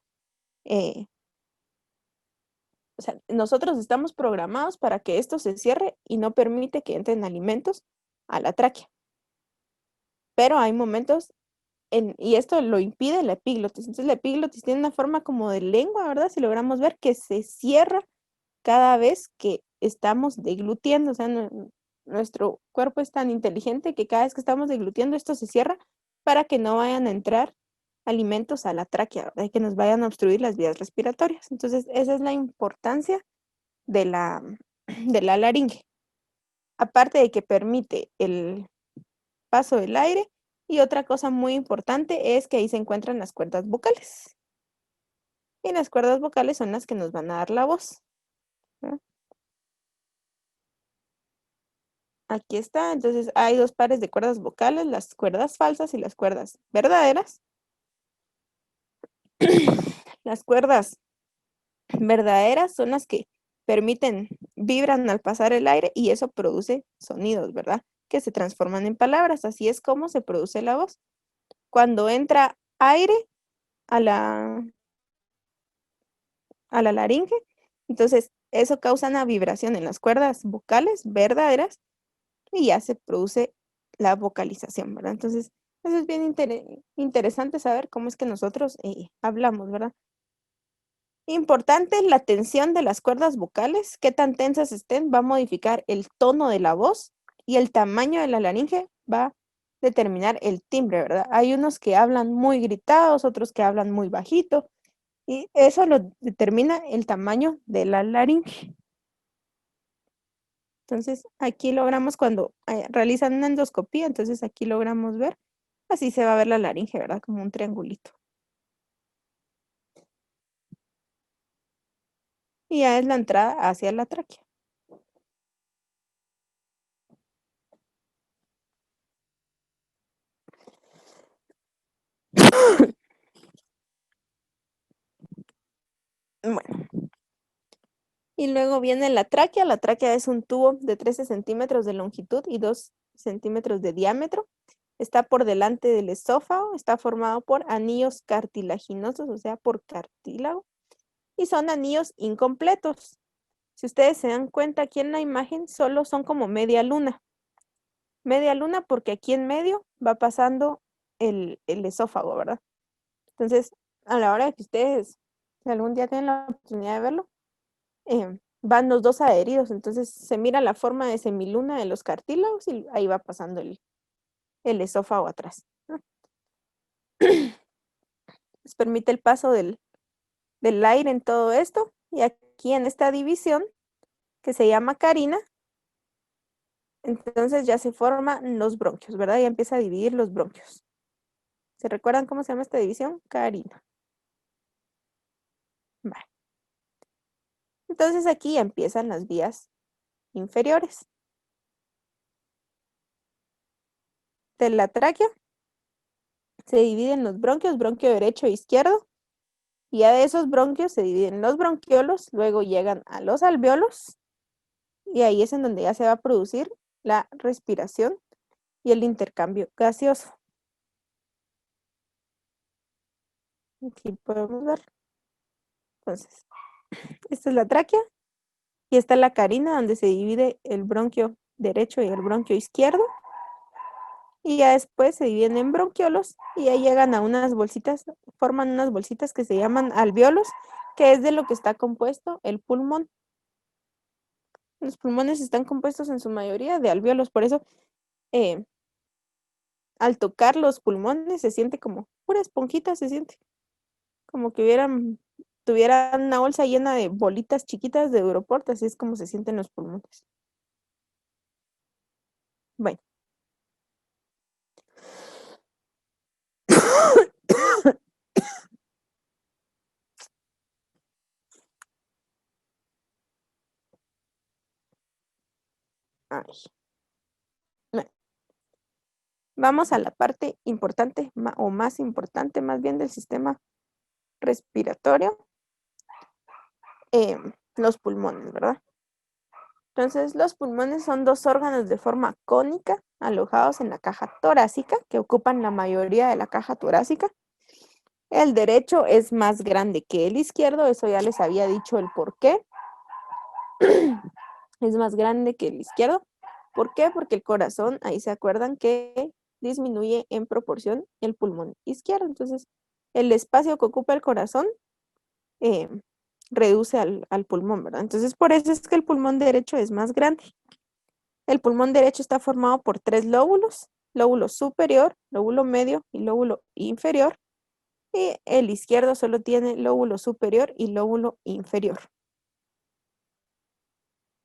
O sea, nosotros estamos programados para que esto se cierre y no permite que entren alimentos a la tráquea. Pero hay momentos, y esto lo impide la epiglotis. Entonces la epiglotis tiene una forma como de lengua, ¿verdad? Si logramos ver que se cierra cada vez que estamos deglutiendo. O sea, nuestro cuerpo es tan inteligente que cada vez que estamos deglutiendo esto se cierra para que no vayan a entrar alimentos a la tráquea, ¿verdad? Y que nos vayan a obstruir las vías respiratorias. Entonces, esa es la importancia de la, de la laringe. Aparte de que permite el paso del aire, y otra cosa muy importante es que ahí se encuentran las cuerdas vocales. Y las cuerdas vocales son las que nos van a dar la voz, ¿no? Aquí está, entonces hay dos pares de cuerdas vocales, las cuerdas falsas y las cuerdas verdaderas. Las cuerdas verdaderas son las que vibran al pasar el aire y eso produce sonidos, ¿verdad? Que se transforman en palabras. Así es como se produce la voz. Cuando entra aire a la laringe, entonces eso causa una vibración en las cuerdas vocales verdaderas y ya se produce la vocalización, ¿verdad? Entonces, eso es bien interesante saber cómo es que nosotros hablamos, ¿verdad? Importante, la tensión de las cuerdas vocales, qué tan tensas estén, va a modificar el tono de la voz y el tamaño de la laringe va a determinar el timbre, ¿verdad? Hay unos que hablan muy gritados, otros que hablan muy bajito y eso lo determina el tamaño de la laringe. Entonces, aquí logramos cuando realizan una endoscopía, entonces aquí logramos ver, así se va a ver la laringe, ¿verdad? Como un triangulito. Y ya es la entrada hacia la tráquea. Bueno. Y luego viene la tráquea. La tráquea es un tubo de 13 centímetros de longitud y 2 centímetros de diámetro. Está por delante del esófago. Está formado por anillos cartilaginosos, o sea, por cartílago. Y son anillos incompletos. Si ustedes se dan cuenta aquí en la imagen, solo son como media luna. Media luna porque aquí en medio va pasando el esófago, ¿verdad? Entonces, a la hora de que ustedes si algún día tienen la oportunidad de verlo, van los dos adheridos, entonces se mira la forma de semiluna de los cartílagos y ahí va pasando el esófago atrás, ¿no? Les permite el paso del aire en todo esto y aquí en esta división que se llama carina. Entonces ya se forman los bronquios, ¿verdad? Ya empieza a dividir los bronquios. ¿Se recuerdan cómo se llama esta división? Carina. Vale. Entonces aquí ya empiezan las vías inferiores. De la tráquea se dividen los bronquios, bronquio derecho e izquierdo. Y ya de esos bronquios se dividen los bronquiolos, luego llegan a los alvéolos. Y ahí es en donde ya se va a producir la respiración y el intercambio gaseoso. Aquí podemos ver. Entonces, esta es la tráquea y esta es la carina donde se divide el bronquio derecho y el bronquio izquierdo. Y ya después se dividen en bronquiolos y ya llegan a unas bolsitas, forman unas bolsitas que se llaman alvéolos, que es de lo que está compuesto el pulmón. Los pulmones están compuestos en su mayoría de alvéolos, por eso al tocar los pulmones se siente como pura esponjita, se siente como que tuvieran una bolsa llena de bolitas chiquitas de Europort, así es como se sienten los pulmones. Bueno. Ay. Bueno. Vamos a la parte importante o más importante más bien del sistema respiratorio, los pulmones, ¿verdad? Entonces, los pulmones son dos órganos de forma cónica alojados en la caja torácica, que ocupan la mayoría de la caja torácica. El derecho es más grande que el izquierdo, eso ya les había dicho el por qué. Es más grande que el izquierdo. ¿Por qué? Porque el corazón, ahí se acuerdan que disminuye en proporción el pulmón izquierdo. Entonces, el espacio que ocupa el corazón reduce al pulmón, ¿verdad? Entonces, por eso es que el pulmón derecho es más grande. El pulmón derecho está formado por 3 lóbulos: lóbulo superior, lóbulo medio y lóbulo inferior. Y el izquierdo solo tiene lóbulo superior y lóbulo inferior.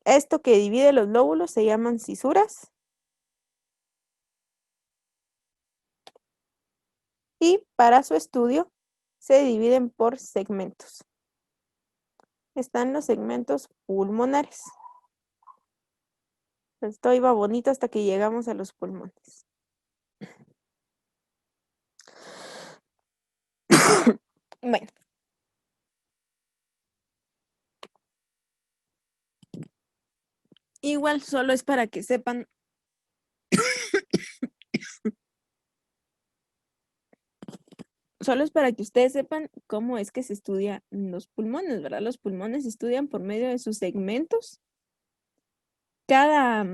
Esto que divide los lóbulos se llaman cisuras. Y para su estudio se dividen por segmentos. Están los segmentos pulmonares. Esto iba bonito hasta que llegamos a los pulmones. Bueno. Igual solo es para que sepan solo es para que ustedes sepan cómo es que se estudian los pulmones, ¿verdad? Los pulmones se estudian por medio de sus segmentos. Cada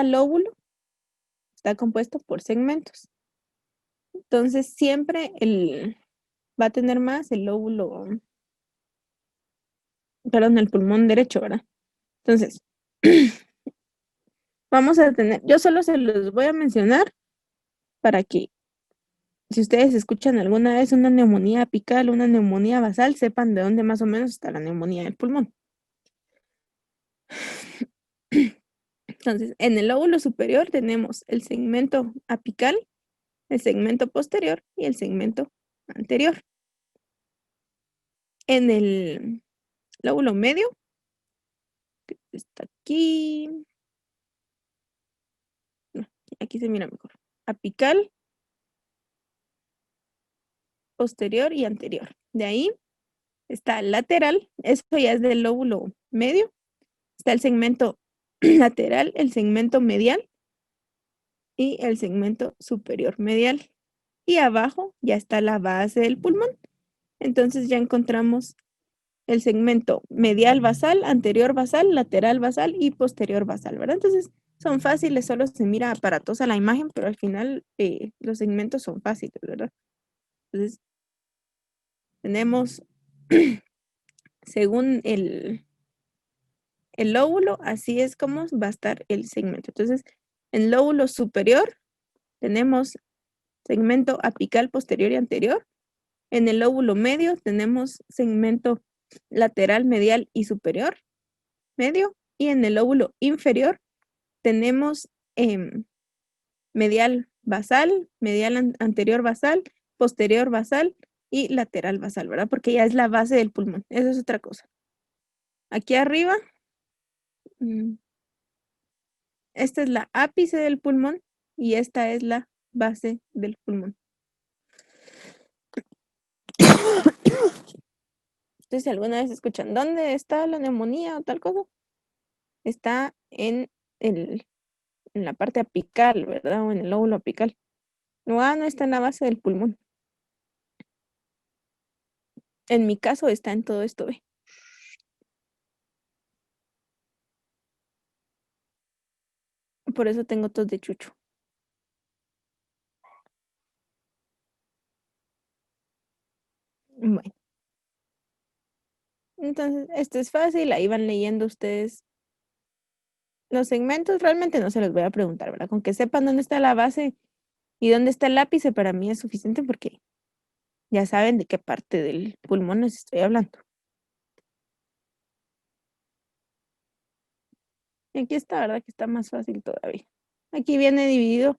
lóbulo está compuesto por segmentos. Entonces, siempre va a tener más el lóbulo, perdón, el pulmón derecho, ¿verdad? Entonces, vamos a tener, yo solo se los voy a mencionar para que si ustedes escuchan alguna vez una neumonía apical, una neumonía basal, sepan de dónde más o menos está la neumonía del pulmón. Entonces, en el lóbulo superior tenemos el segmento apical, el segmento posterior y el segmento anterior. En el lóbulo medio, que está aquí, no, aquí se mira mejor, apical, posterior y anterior. De ahí está lateral, eso ya es del lóbulo medio. Está el segmento lateral, el segmento medial y el segmento superior medial. Y abajo ya está la base del pulmón. Entonces ya encontramos el segmento medial basal, anterior basal, lateral basal y posterior basal, ¿verdad? Entonces son fáciles, solo se mira aparatosa la imagen, pero al final los segmentos son fáciles, ¿verdad? Entonces tenemos, según el lóbulo, así es como va a estar el segmento. Entonces, en el lóbulo superior tenemos segmento apical posterior y anterior. En el lóbulo medio tenemos segmento lateral, medial y superior, medio. Y en el lóbulo inferior tenemos medial basal, medial anterior basal, posterior basal y lateral basal, ¿verdad? Porque ya es la base del pulmón. Eso es otra cosa. Aquí arriba, esta es la ápice del pulmón y esta es la base del pulmón. Entonces, si alguna vez escuchan, ¿dónde está la neumonía o tal cosa? Está en la parte apical, ¿verdad? O en el lóbulo apical. No está en la base del pulmón. En mi caso está en todo esto, ¿ve? Por eso tengo tos de chucho. Bueno, entonces esto es fácil, ahí van leyendo ustedes los segmentos. Realmente no se los voy a preguntar, ¿verdad? Con que sepan dónde está la base y dónde está el ápice, para mí es suficiente porque ya saben de qué parte del pulmón les estoy hablando. Y aquí está, ¿verdad? Que está más fácil todavía. Aquí viene dividido,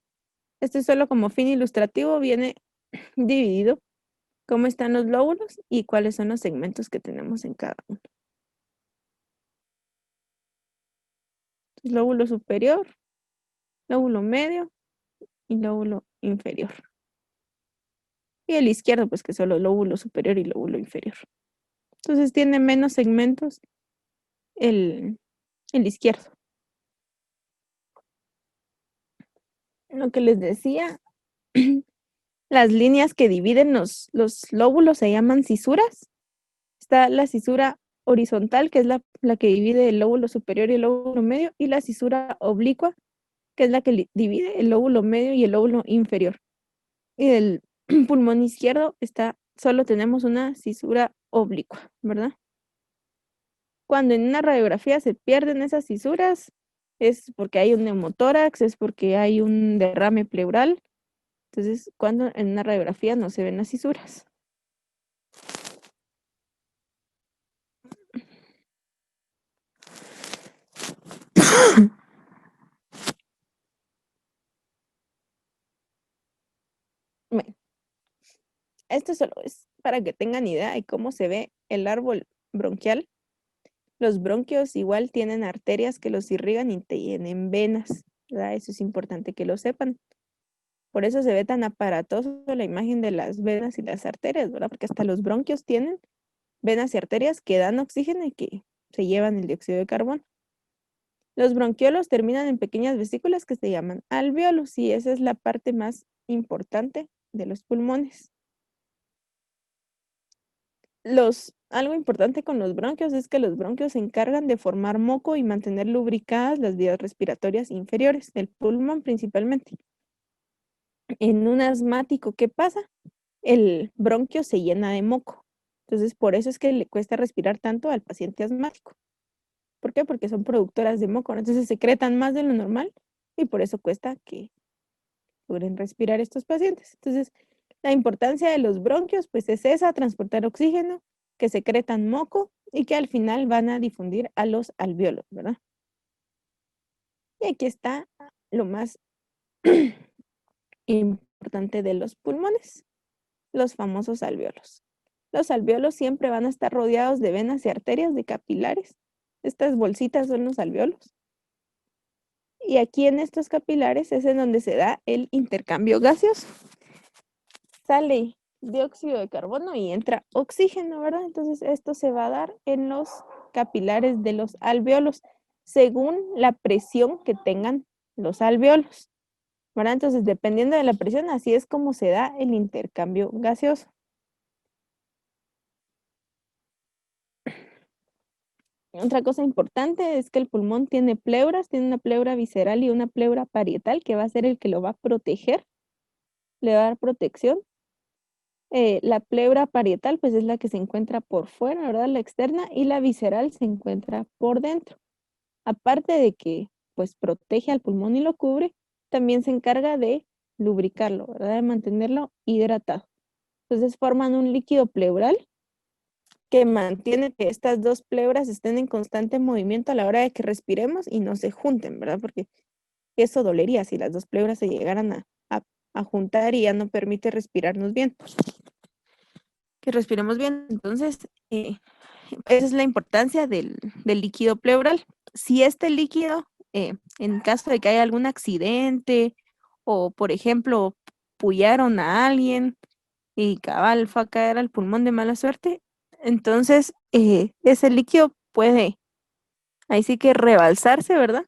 esto es solo como fin ilustrativo, viene dividido cómo están los lóbulos y cuáles son los segmentos que tenemos en cada uno. Lóbulo superior, lóbulo medio y lóbulo inferior. Y el izquierdo, pues que solo lóbulo superior y lóbulo inferior. Entonces tiene menos segmentos el izquierdo. Lo que les decía, las líneas que dividen los lóbulos se llaman cisuras. Está la cisura horizontal, que es la que divide el lóbulo superior y el lóbulo medio, y la cisura oblicua, que es la que divide el lóbulo medio y el lóbulo inferior. Y del pulmón izquierdo solo tenemos una cisura oblicua, ¿verdad? Cuando en una radiografía se pierden esas cisuras, es porque hay un neumotórax, es porque hay un derrame pleural. Entonces, cuando en una radiografía no se ven las cisuras. Bueno, esto solo es para que tengan idea de cómo se ve el árbol bronquial. Los bronquios igual tienen arterias que los irrigan y tienen venas, ¿verdad? Eso es importante que lo sepan. Por eso se ve tan aparatoso la imagen de las venas y las arterias, ¿verdad? Porque hasta los bronquios tienen venas y arterias que dan oxígeno y que se llevan el dióxido de carbono. Los bronquiolos terminan en pequeñas vesículas que se llaman alvéolos y esa es la parte más importante de los pulmones. Algo importante con los bronquios es que los bronquios se encargan de formar moco y mantener lubricadas las vías respiratorias inferiores, del pulmón principalmente. En un asmático, ¿qué pasa? El bronquio se llena de moco. Entonces, por eso es que le cuesta respirar tanto al paciente asmático. ¿Por qué? Porque son productoras de moco, ¿no? Entonces secretan más de lo normal y por eso cuesta que logren respirar estos pacientes. Entonces, la importancia de los bronquios, pues es esa, transportar oxígeno, que secretan moco y que al final van a difundir a los alvéolos, ¿verdad? Y aquí está lo más importante de los pulmones, los famosos alvéolos. Los alvéolos siempre van a estar rodeados de venas y arterias, de capilares. Estas bolsitas son los alvéolos. Y aquí en estos capilares es en donde se da el intercambio gaseoso. Sale dióxido de carbono y entra oxígeno, ¿verdad? Entonces esto se va a dar en los capilares de los alvéolos según la presión que tengan los alvéolos, ¿verdad? Entonces dependiendo de la presión, así es como se da el intercambio gaseoso. Otra cosa importante es que el pulmón tiene pleuras, tiene una pleura visceral y una pleura parietal que va a ser el que lo va a proteger, le va a dar protección. La pleura parietal pues es la que se encuentra por fuera, ¿verdad? La externa, y la visceral se encuentra por dentro. Aparte de que pues protege al pulmón y lo cubre, también se encarga de lubricarlo, ¿verdad? De mantenerlo hidratado. Entonces forman un líquido pleural que mantiene que estas dos pleuras estén en constante movimiento a la hora de que respiremos y no se junten, ¿verdad? Porque eso dolería si las dos pleuras se llegaran a juntar y ya no permite respirarnos bien. Que respiremos bien. Entonces, esa es la importancia del líquido pleural. Si este líquido, en caso de que haya algún accidente o, por ejemplo, pullaron a alguien y cabal fue a caer al pulmón de mala suerte, entonces ese líquido puede, ahí sí que rebalsarse, ¿verdad?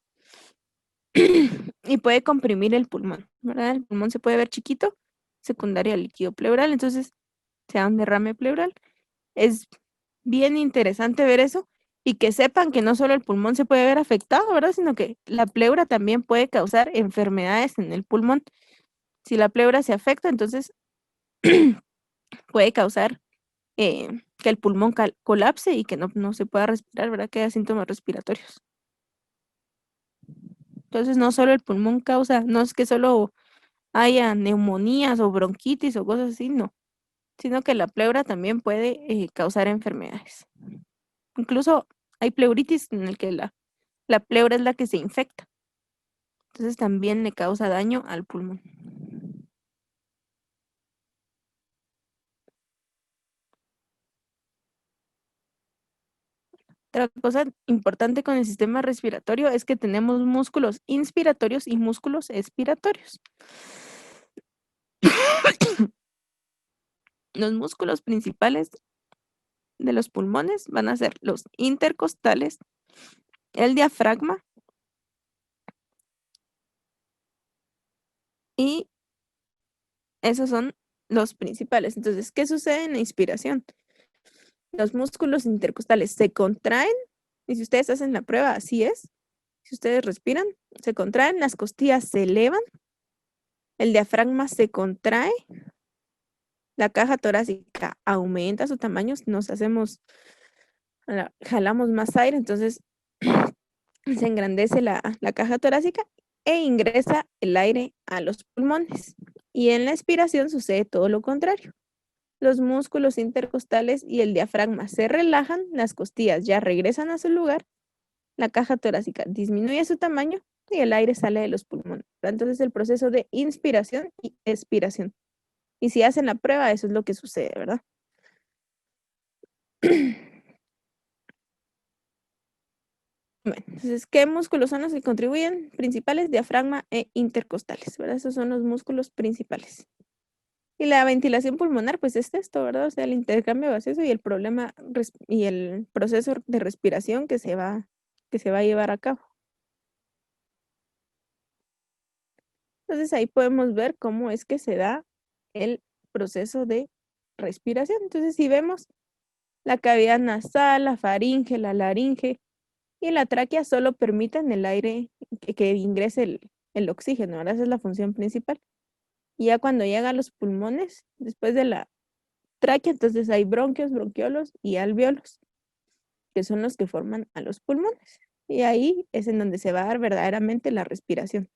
Y puede comprimir el pulmón, ¿verdad? El pulmón se puede ver chiquito, secundaria al líquido pleural, entonces se da un derrame pleural. Es bien interesante ver eso y que sepan que no solo el pulmón se puede ver afectado, ¿verdad? Sino que la pleura también puede causar enfermedades en el pulmón. Si la pleura se afecta, entonces puede causar que el pulmón colapse y que no se pueda respirar, ¿verdad? Que haya síntomas respiratorios. Entonces, no solo el pulmón causa, no es que solo haya neumonías o bronquitis o cosas así, no, sino que la pleura también puede causar enfermedades. Incluso hay pleuritis en el que la pleura es la que se infecta. Entonces también le causa daño al pulmón. Otra cosa importante con el sistema respiratorio es que tenemos músculos inspiratorios y músculos expiratorios. Los músculos principales de los pulmones van a ser los intercostales, el diafragma y esos son los principales. Entonces, ¿qué sucede en la inspiración? Los músculos intercostales se contraen y si ustedes hacen la prueba, así es. Si ustedes respiran, se contraen, las costillas se elevan, el diafragma se contrae, la caja torácica aumenta su tamaño, nos jalamos más aire, entonces se engrandece la caja torácica e ingresa el aire a los pulmones. Y en la expiración sucede todo lo contrario. Los músculos intercostales y el diafragma se relajan, las costillas ya regresan a su lugar, la caja torácica disminuye su tamaño y el aire sale de los pulmones. Entonces el proceso de inspiración y expiración. Y si hacen la prueba, eso es lo que sucede, ¿verdad? Bueno, entonces, ¿qué músculos son los que contribuyen? Principales, diafragma e intercostales, ¿verdad? Esos son los músculos principales. Y la ventilación pulmonar, pues es esto, ¿verdad? O sea, el intercambio gaseoso y el problema y el proceso de respiración que se va a llevar a cabo. Entonces ahí podemos ver cómo es que se da el proceso de respiración. Entonces, si vemos la cavidad nasal, la faringe, la laringe y la tráquea solo permiten el aire que ingrese el oxígeno, ¿verdad? Esa es la función principal. Y ya cuando llega a los pulmones, después de la tráquea, entonces hay bronquios, bronquiolos y alvéolos, que son los que forman a los pulmones. Y ahí es en donde se va a dar verdaderamente la respiración.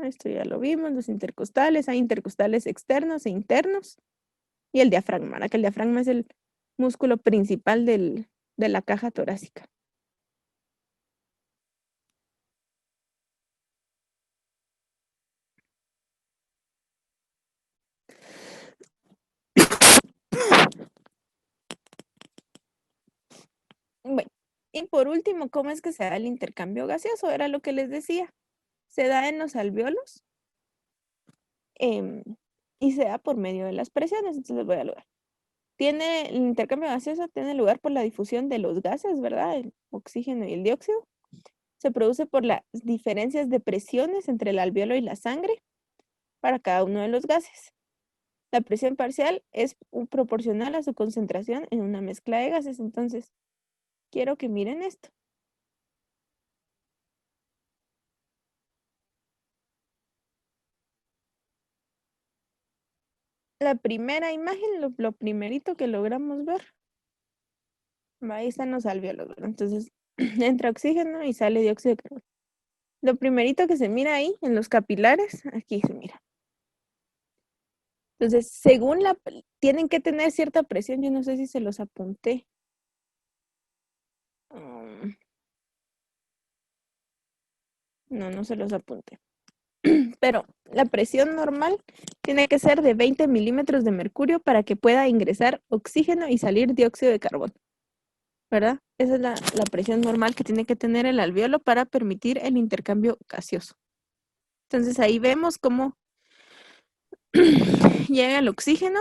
Esto ya lo vimos, los intercostales, hay intercostales externos e internos y el diafragma, ¿verdad? Que el diafragma es el músculo principal de la caja torácica. Bueno, y por último, ¿cómo es que se da el intercambio gaseoso? Era lo que les decía. Se da en los alvéolos y se da por medio de las presiones. Entonces les voy a lograr. El intercambio gaseoso tiene lugar por la difusión de los gases, ¿verdad? El oxígeno y el dióxido. Se produce por las diferencias de presiones entre el alvéolo y la sangre para cada uno de los gases. La presión parcial es proporcional a su concentración en una mezcla de gases. Entonces, quiero que miren esto. La primera imagen, lo primerito que logramos ver, ahí están los alvéolos, ¿verdad? Entonces, entra oxígeno y sale dióxido de carbono. Lo primerito que se mira ahí, en los capilares, aquí se mira. Entonces, tienen que tener cierta presión. Yo no sé si se los apunté. No se los apunté. Pero la presión normal tiene que ser de 20 milímetros de mercurio para que pueda ingresar oxígeno y salir dióxido de carbono, ¿verdad? Esa es la presión normal que tiene que tener el alvéolo para permitir el intercambio gaseoso. Entonces ahí vemos cómo llega el oxígeno.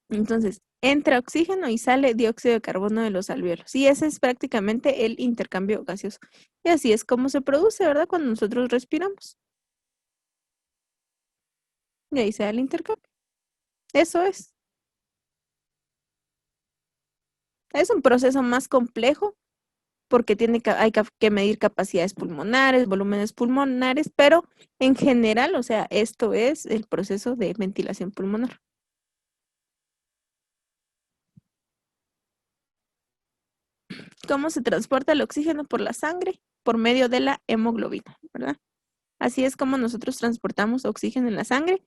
Entonces entra oxígeno y sale dióxido de carbono de los alvéolos. Y ese es prácticamente el intercambio gaseoso. Y así es como se produce, ¿verdad? Cuando nosotros respiramos. Y ahí se da el intercambio. Eso es. Es un proceso más complejo porque hay que medir capacidades pulmonares, volúmenes pulmonares, pero en general, o sea, esto es el proceso de ventilación pulmonar. ¿Cómo se transporta el oxígeno por la sangre? Por medio de la hemoglobina, ¿verdad? Así es como nosotros transportamos oxígeno en la sangre.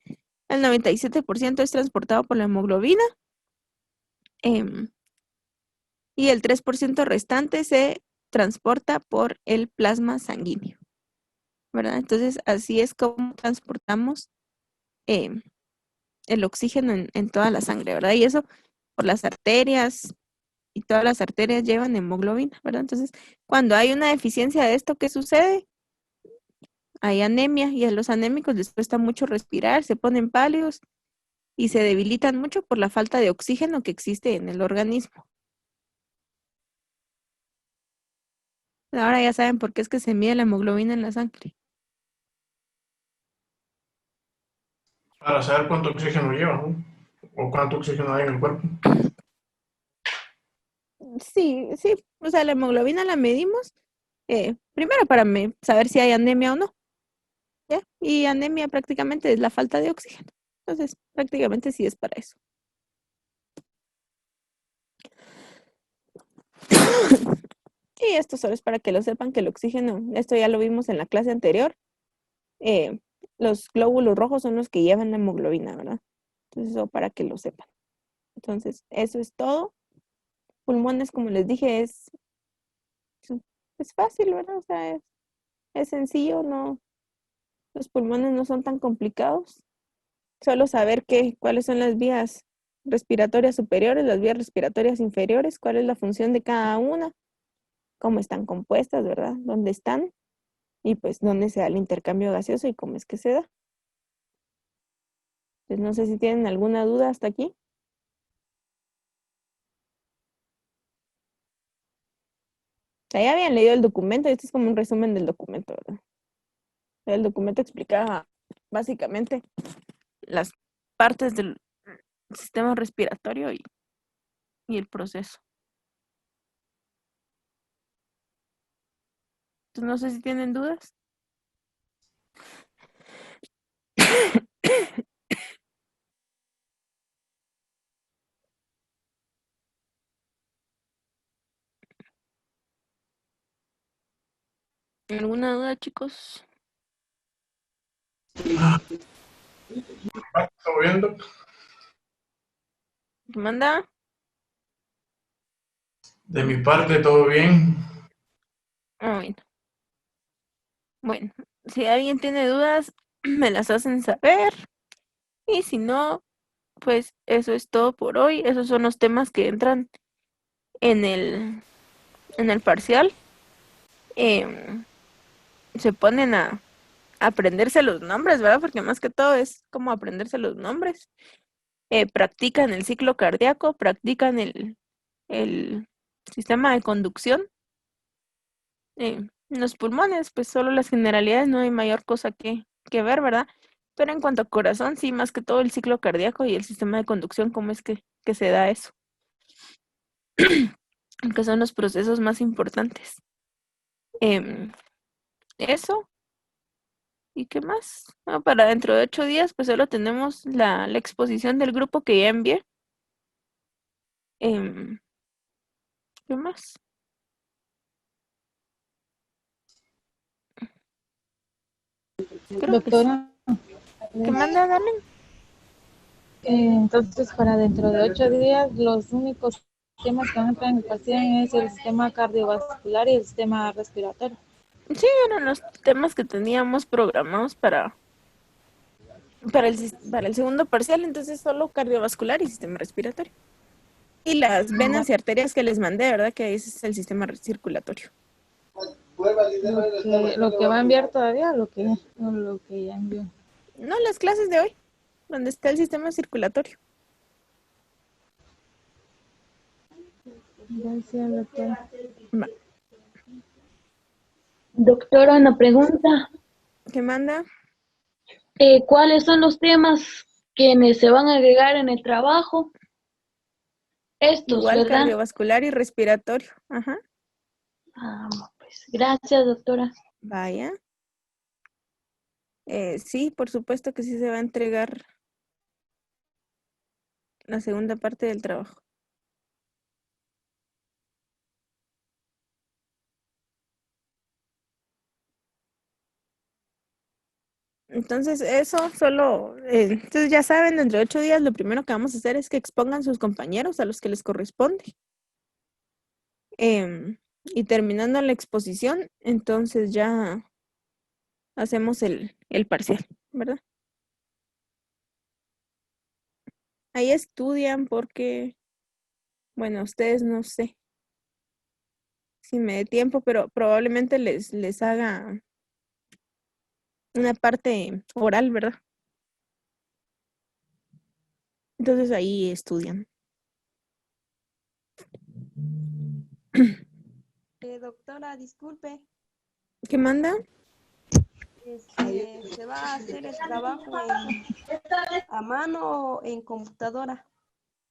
El 97% es transportado por la hemoglobina. Y el 3% restante se transporta por el plasma sanguíneo, ¿verdad? Entonces, así es como transportamos el oxígeno en toda la sangre, ¿verdad? Y eso por las arterias, y todas las arterias llevan hemoglobina, ¿verdad? Entonces, cuando hay una deficiencia de esto, ¿qué sucede? Hay anemia y a los anémicos les cuesta mucho respirar, se ponen pálidos y se debilitan mucho por la falta de oxígeno que existe en el organismo. Ahora ya saben por qué es que se mide la hemoglobina en la sangre. Para saber cuánto oxígeno lleva, ¿no? O cuánto oxígeno hay en el cuerpo. Sí, o sea, la hemoglobina la medimos primero para saber si hay anemia o no, ¿ya? Y anemia prácticamente es la falta de oxígeno. Entonces, prácticamente sí es para eso. Y esto solo es para que lo sepan que el oxígeno, esto ya lo vimos en la clase anterior, los glóbulos rojos son los que llevan la hemoglobina, ¿verdad? Entonces, eso para que lo sepan. Entonces, eso es todo. Pulmones, como les dije, es fácil, ¿verdad? O sea, es sencillo, no, los pulmones no son tan complicados. Solo saber cuáles son las vías respiratorias superiores, las vías respiratorias inferiores, cuál es la función de cada una, cómo están compuestas, ¿verdad? ¿Dónde están? Y pues dónde se da el intercambio gaseoso y cómo es que se da. Pues no sé si tienen alguna duda hasta aquí. O sea, ya habían leído el documento y este es como un resumen del documento, ¿verdad? El documento explicaba básicamente las partes del sistema respiratorio y el proceso. Entonces no sé si tienen dudas. ¿Alguna duda, chicos? ¿Todo bien, Doc? ¿Qué manda? De mi parte, todo bien. Ah, bueno. Bueno, si alguien tiene dudas, me las hacen saber. Y si no, pues eso es todo por hoy. Esos son los temas que entran en el parcial. Se ponen a aprenderse los nombres, ¿verdad? Porque más que todo es como aprenderse los nombres. Practican el ciclo cardíaco, practican el sistema de conducción. En los pulmones, pues solo las generalidades, no hay mayor cosa que ver, ¿verdad? Pero en cuanto a corazón, sí, más que todo el ciclo cardíaco y el sistema de conducción, cómo es que se da eso. Que son los procesos más importantes. Eso. ¿Y qué más? Para dentro de 8 días, pues solo tenemos la exposición del grupo que ya envié. Em, ¿Qué más? Creo que sí. Doctora, ¿Qué manda, Darling? Entonces, para dentro de 8 días, los únicos temas que van a entrar en ecuación es el sistema cardiovascular y el sistema respiratorio. Sí, eran los temas que teníamos programados para el segundo parcial, entonces solo cardiovascular y sistema respiratorio. Y las venas y arterias que les mandé, ¿verdad? Que ese es el sistema circulatorio. Lo que va a enviar todavía, lo que ya envió. No, las clases de hoy, donde está el sistema circulatorio. Gracias, doctora. Va. Doctora, una pregunta. ¿Qué manda? ¿Cuáles son los temas que se van a agregar en el trabajo? Estos, Igual ¿verdad? cardiovascular y respiratorio. Ajá. Pues gracias, doctora. Vaya. Sí, por supuesto que sí se va a entregar la segunda parte del trabajo. Entonces, eso solo, entonces ya saben, dentro de 8 días lo primero que vamos a hacer es que expongan sus compañeros a los que les corresponde. Y terminando la exposición, entonces ya hacemos el parcial, ¿verdad? Ahí estudian porque, bueno, ustedes no sé si me dé tiempo, pero probablemente les haga una parte oral, ¿verdad? Entonces ahí estudian. Doctora, disculpe, ¿Qué manda? ¿se va a hacer el trabajo a mano o en computadora?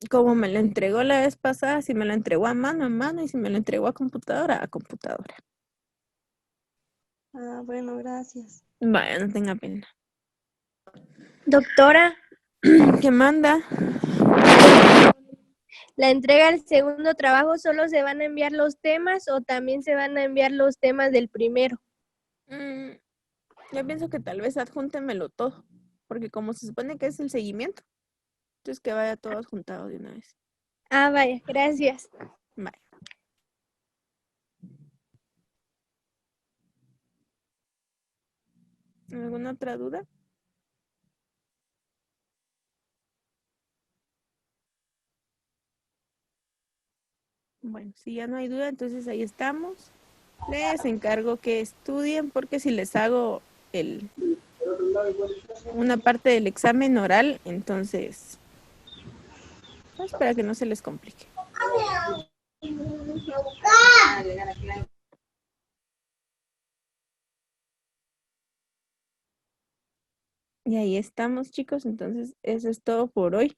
Como me lo entregó la vez pasada, si me lo entregó a mano, y si me lo entregó a computadora, a computadora. Ah, bueno, gracias. Vaya, no tenga pena. Doctora, ¿Qué manda? la entrega del segundo trabajo, ¿solo se van a enviar los temas o también se van a enviar los temas del primero? Yo pienso que tal vez adjúntenmelo todo, porque como se supone que es el seguimiento, entonces que vaya todo adjuntado de una vez. Ah, vaya, gracias. Vaya. ¿Alguna otra duda? Bueno, si ya no hay duda, entonces ahí estamos. Les encargo que estudien porque si les hago una parte del examen oral, entonces, pues para que no se les complique. Y ahí estamos, chicos, entonces eso es todo por hoy.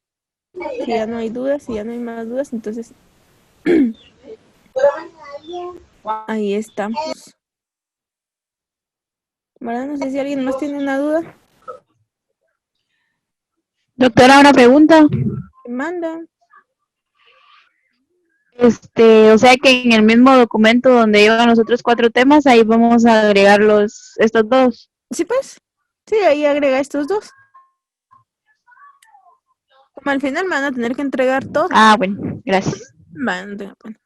Si ya no hay dudas, si ya no hay más dudas, entonces ahí estamos. ¿Verdad? No sé si alguien más tiene una duda. Doctora, una pregunta. ¿Qué manda? O sea que en el mismo documento donde llevan los otros 4 temas, ahí vamos a agregar estos 2. Sí, pues. Sí, ahí agrega estos 2. Como al final me van a tener que entregar todo. Ah, bueno, gracias. Bueno, no tengo pena.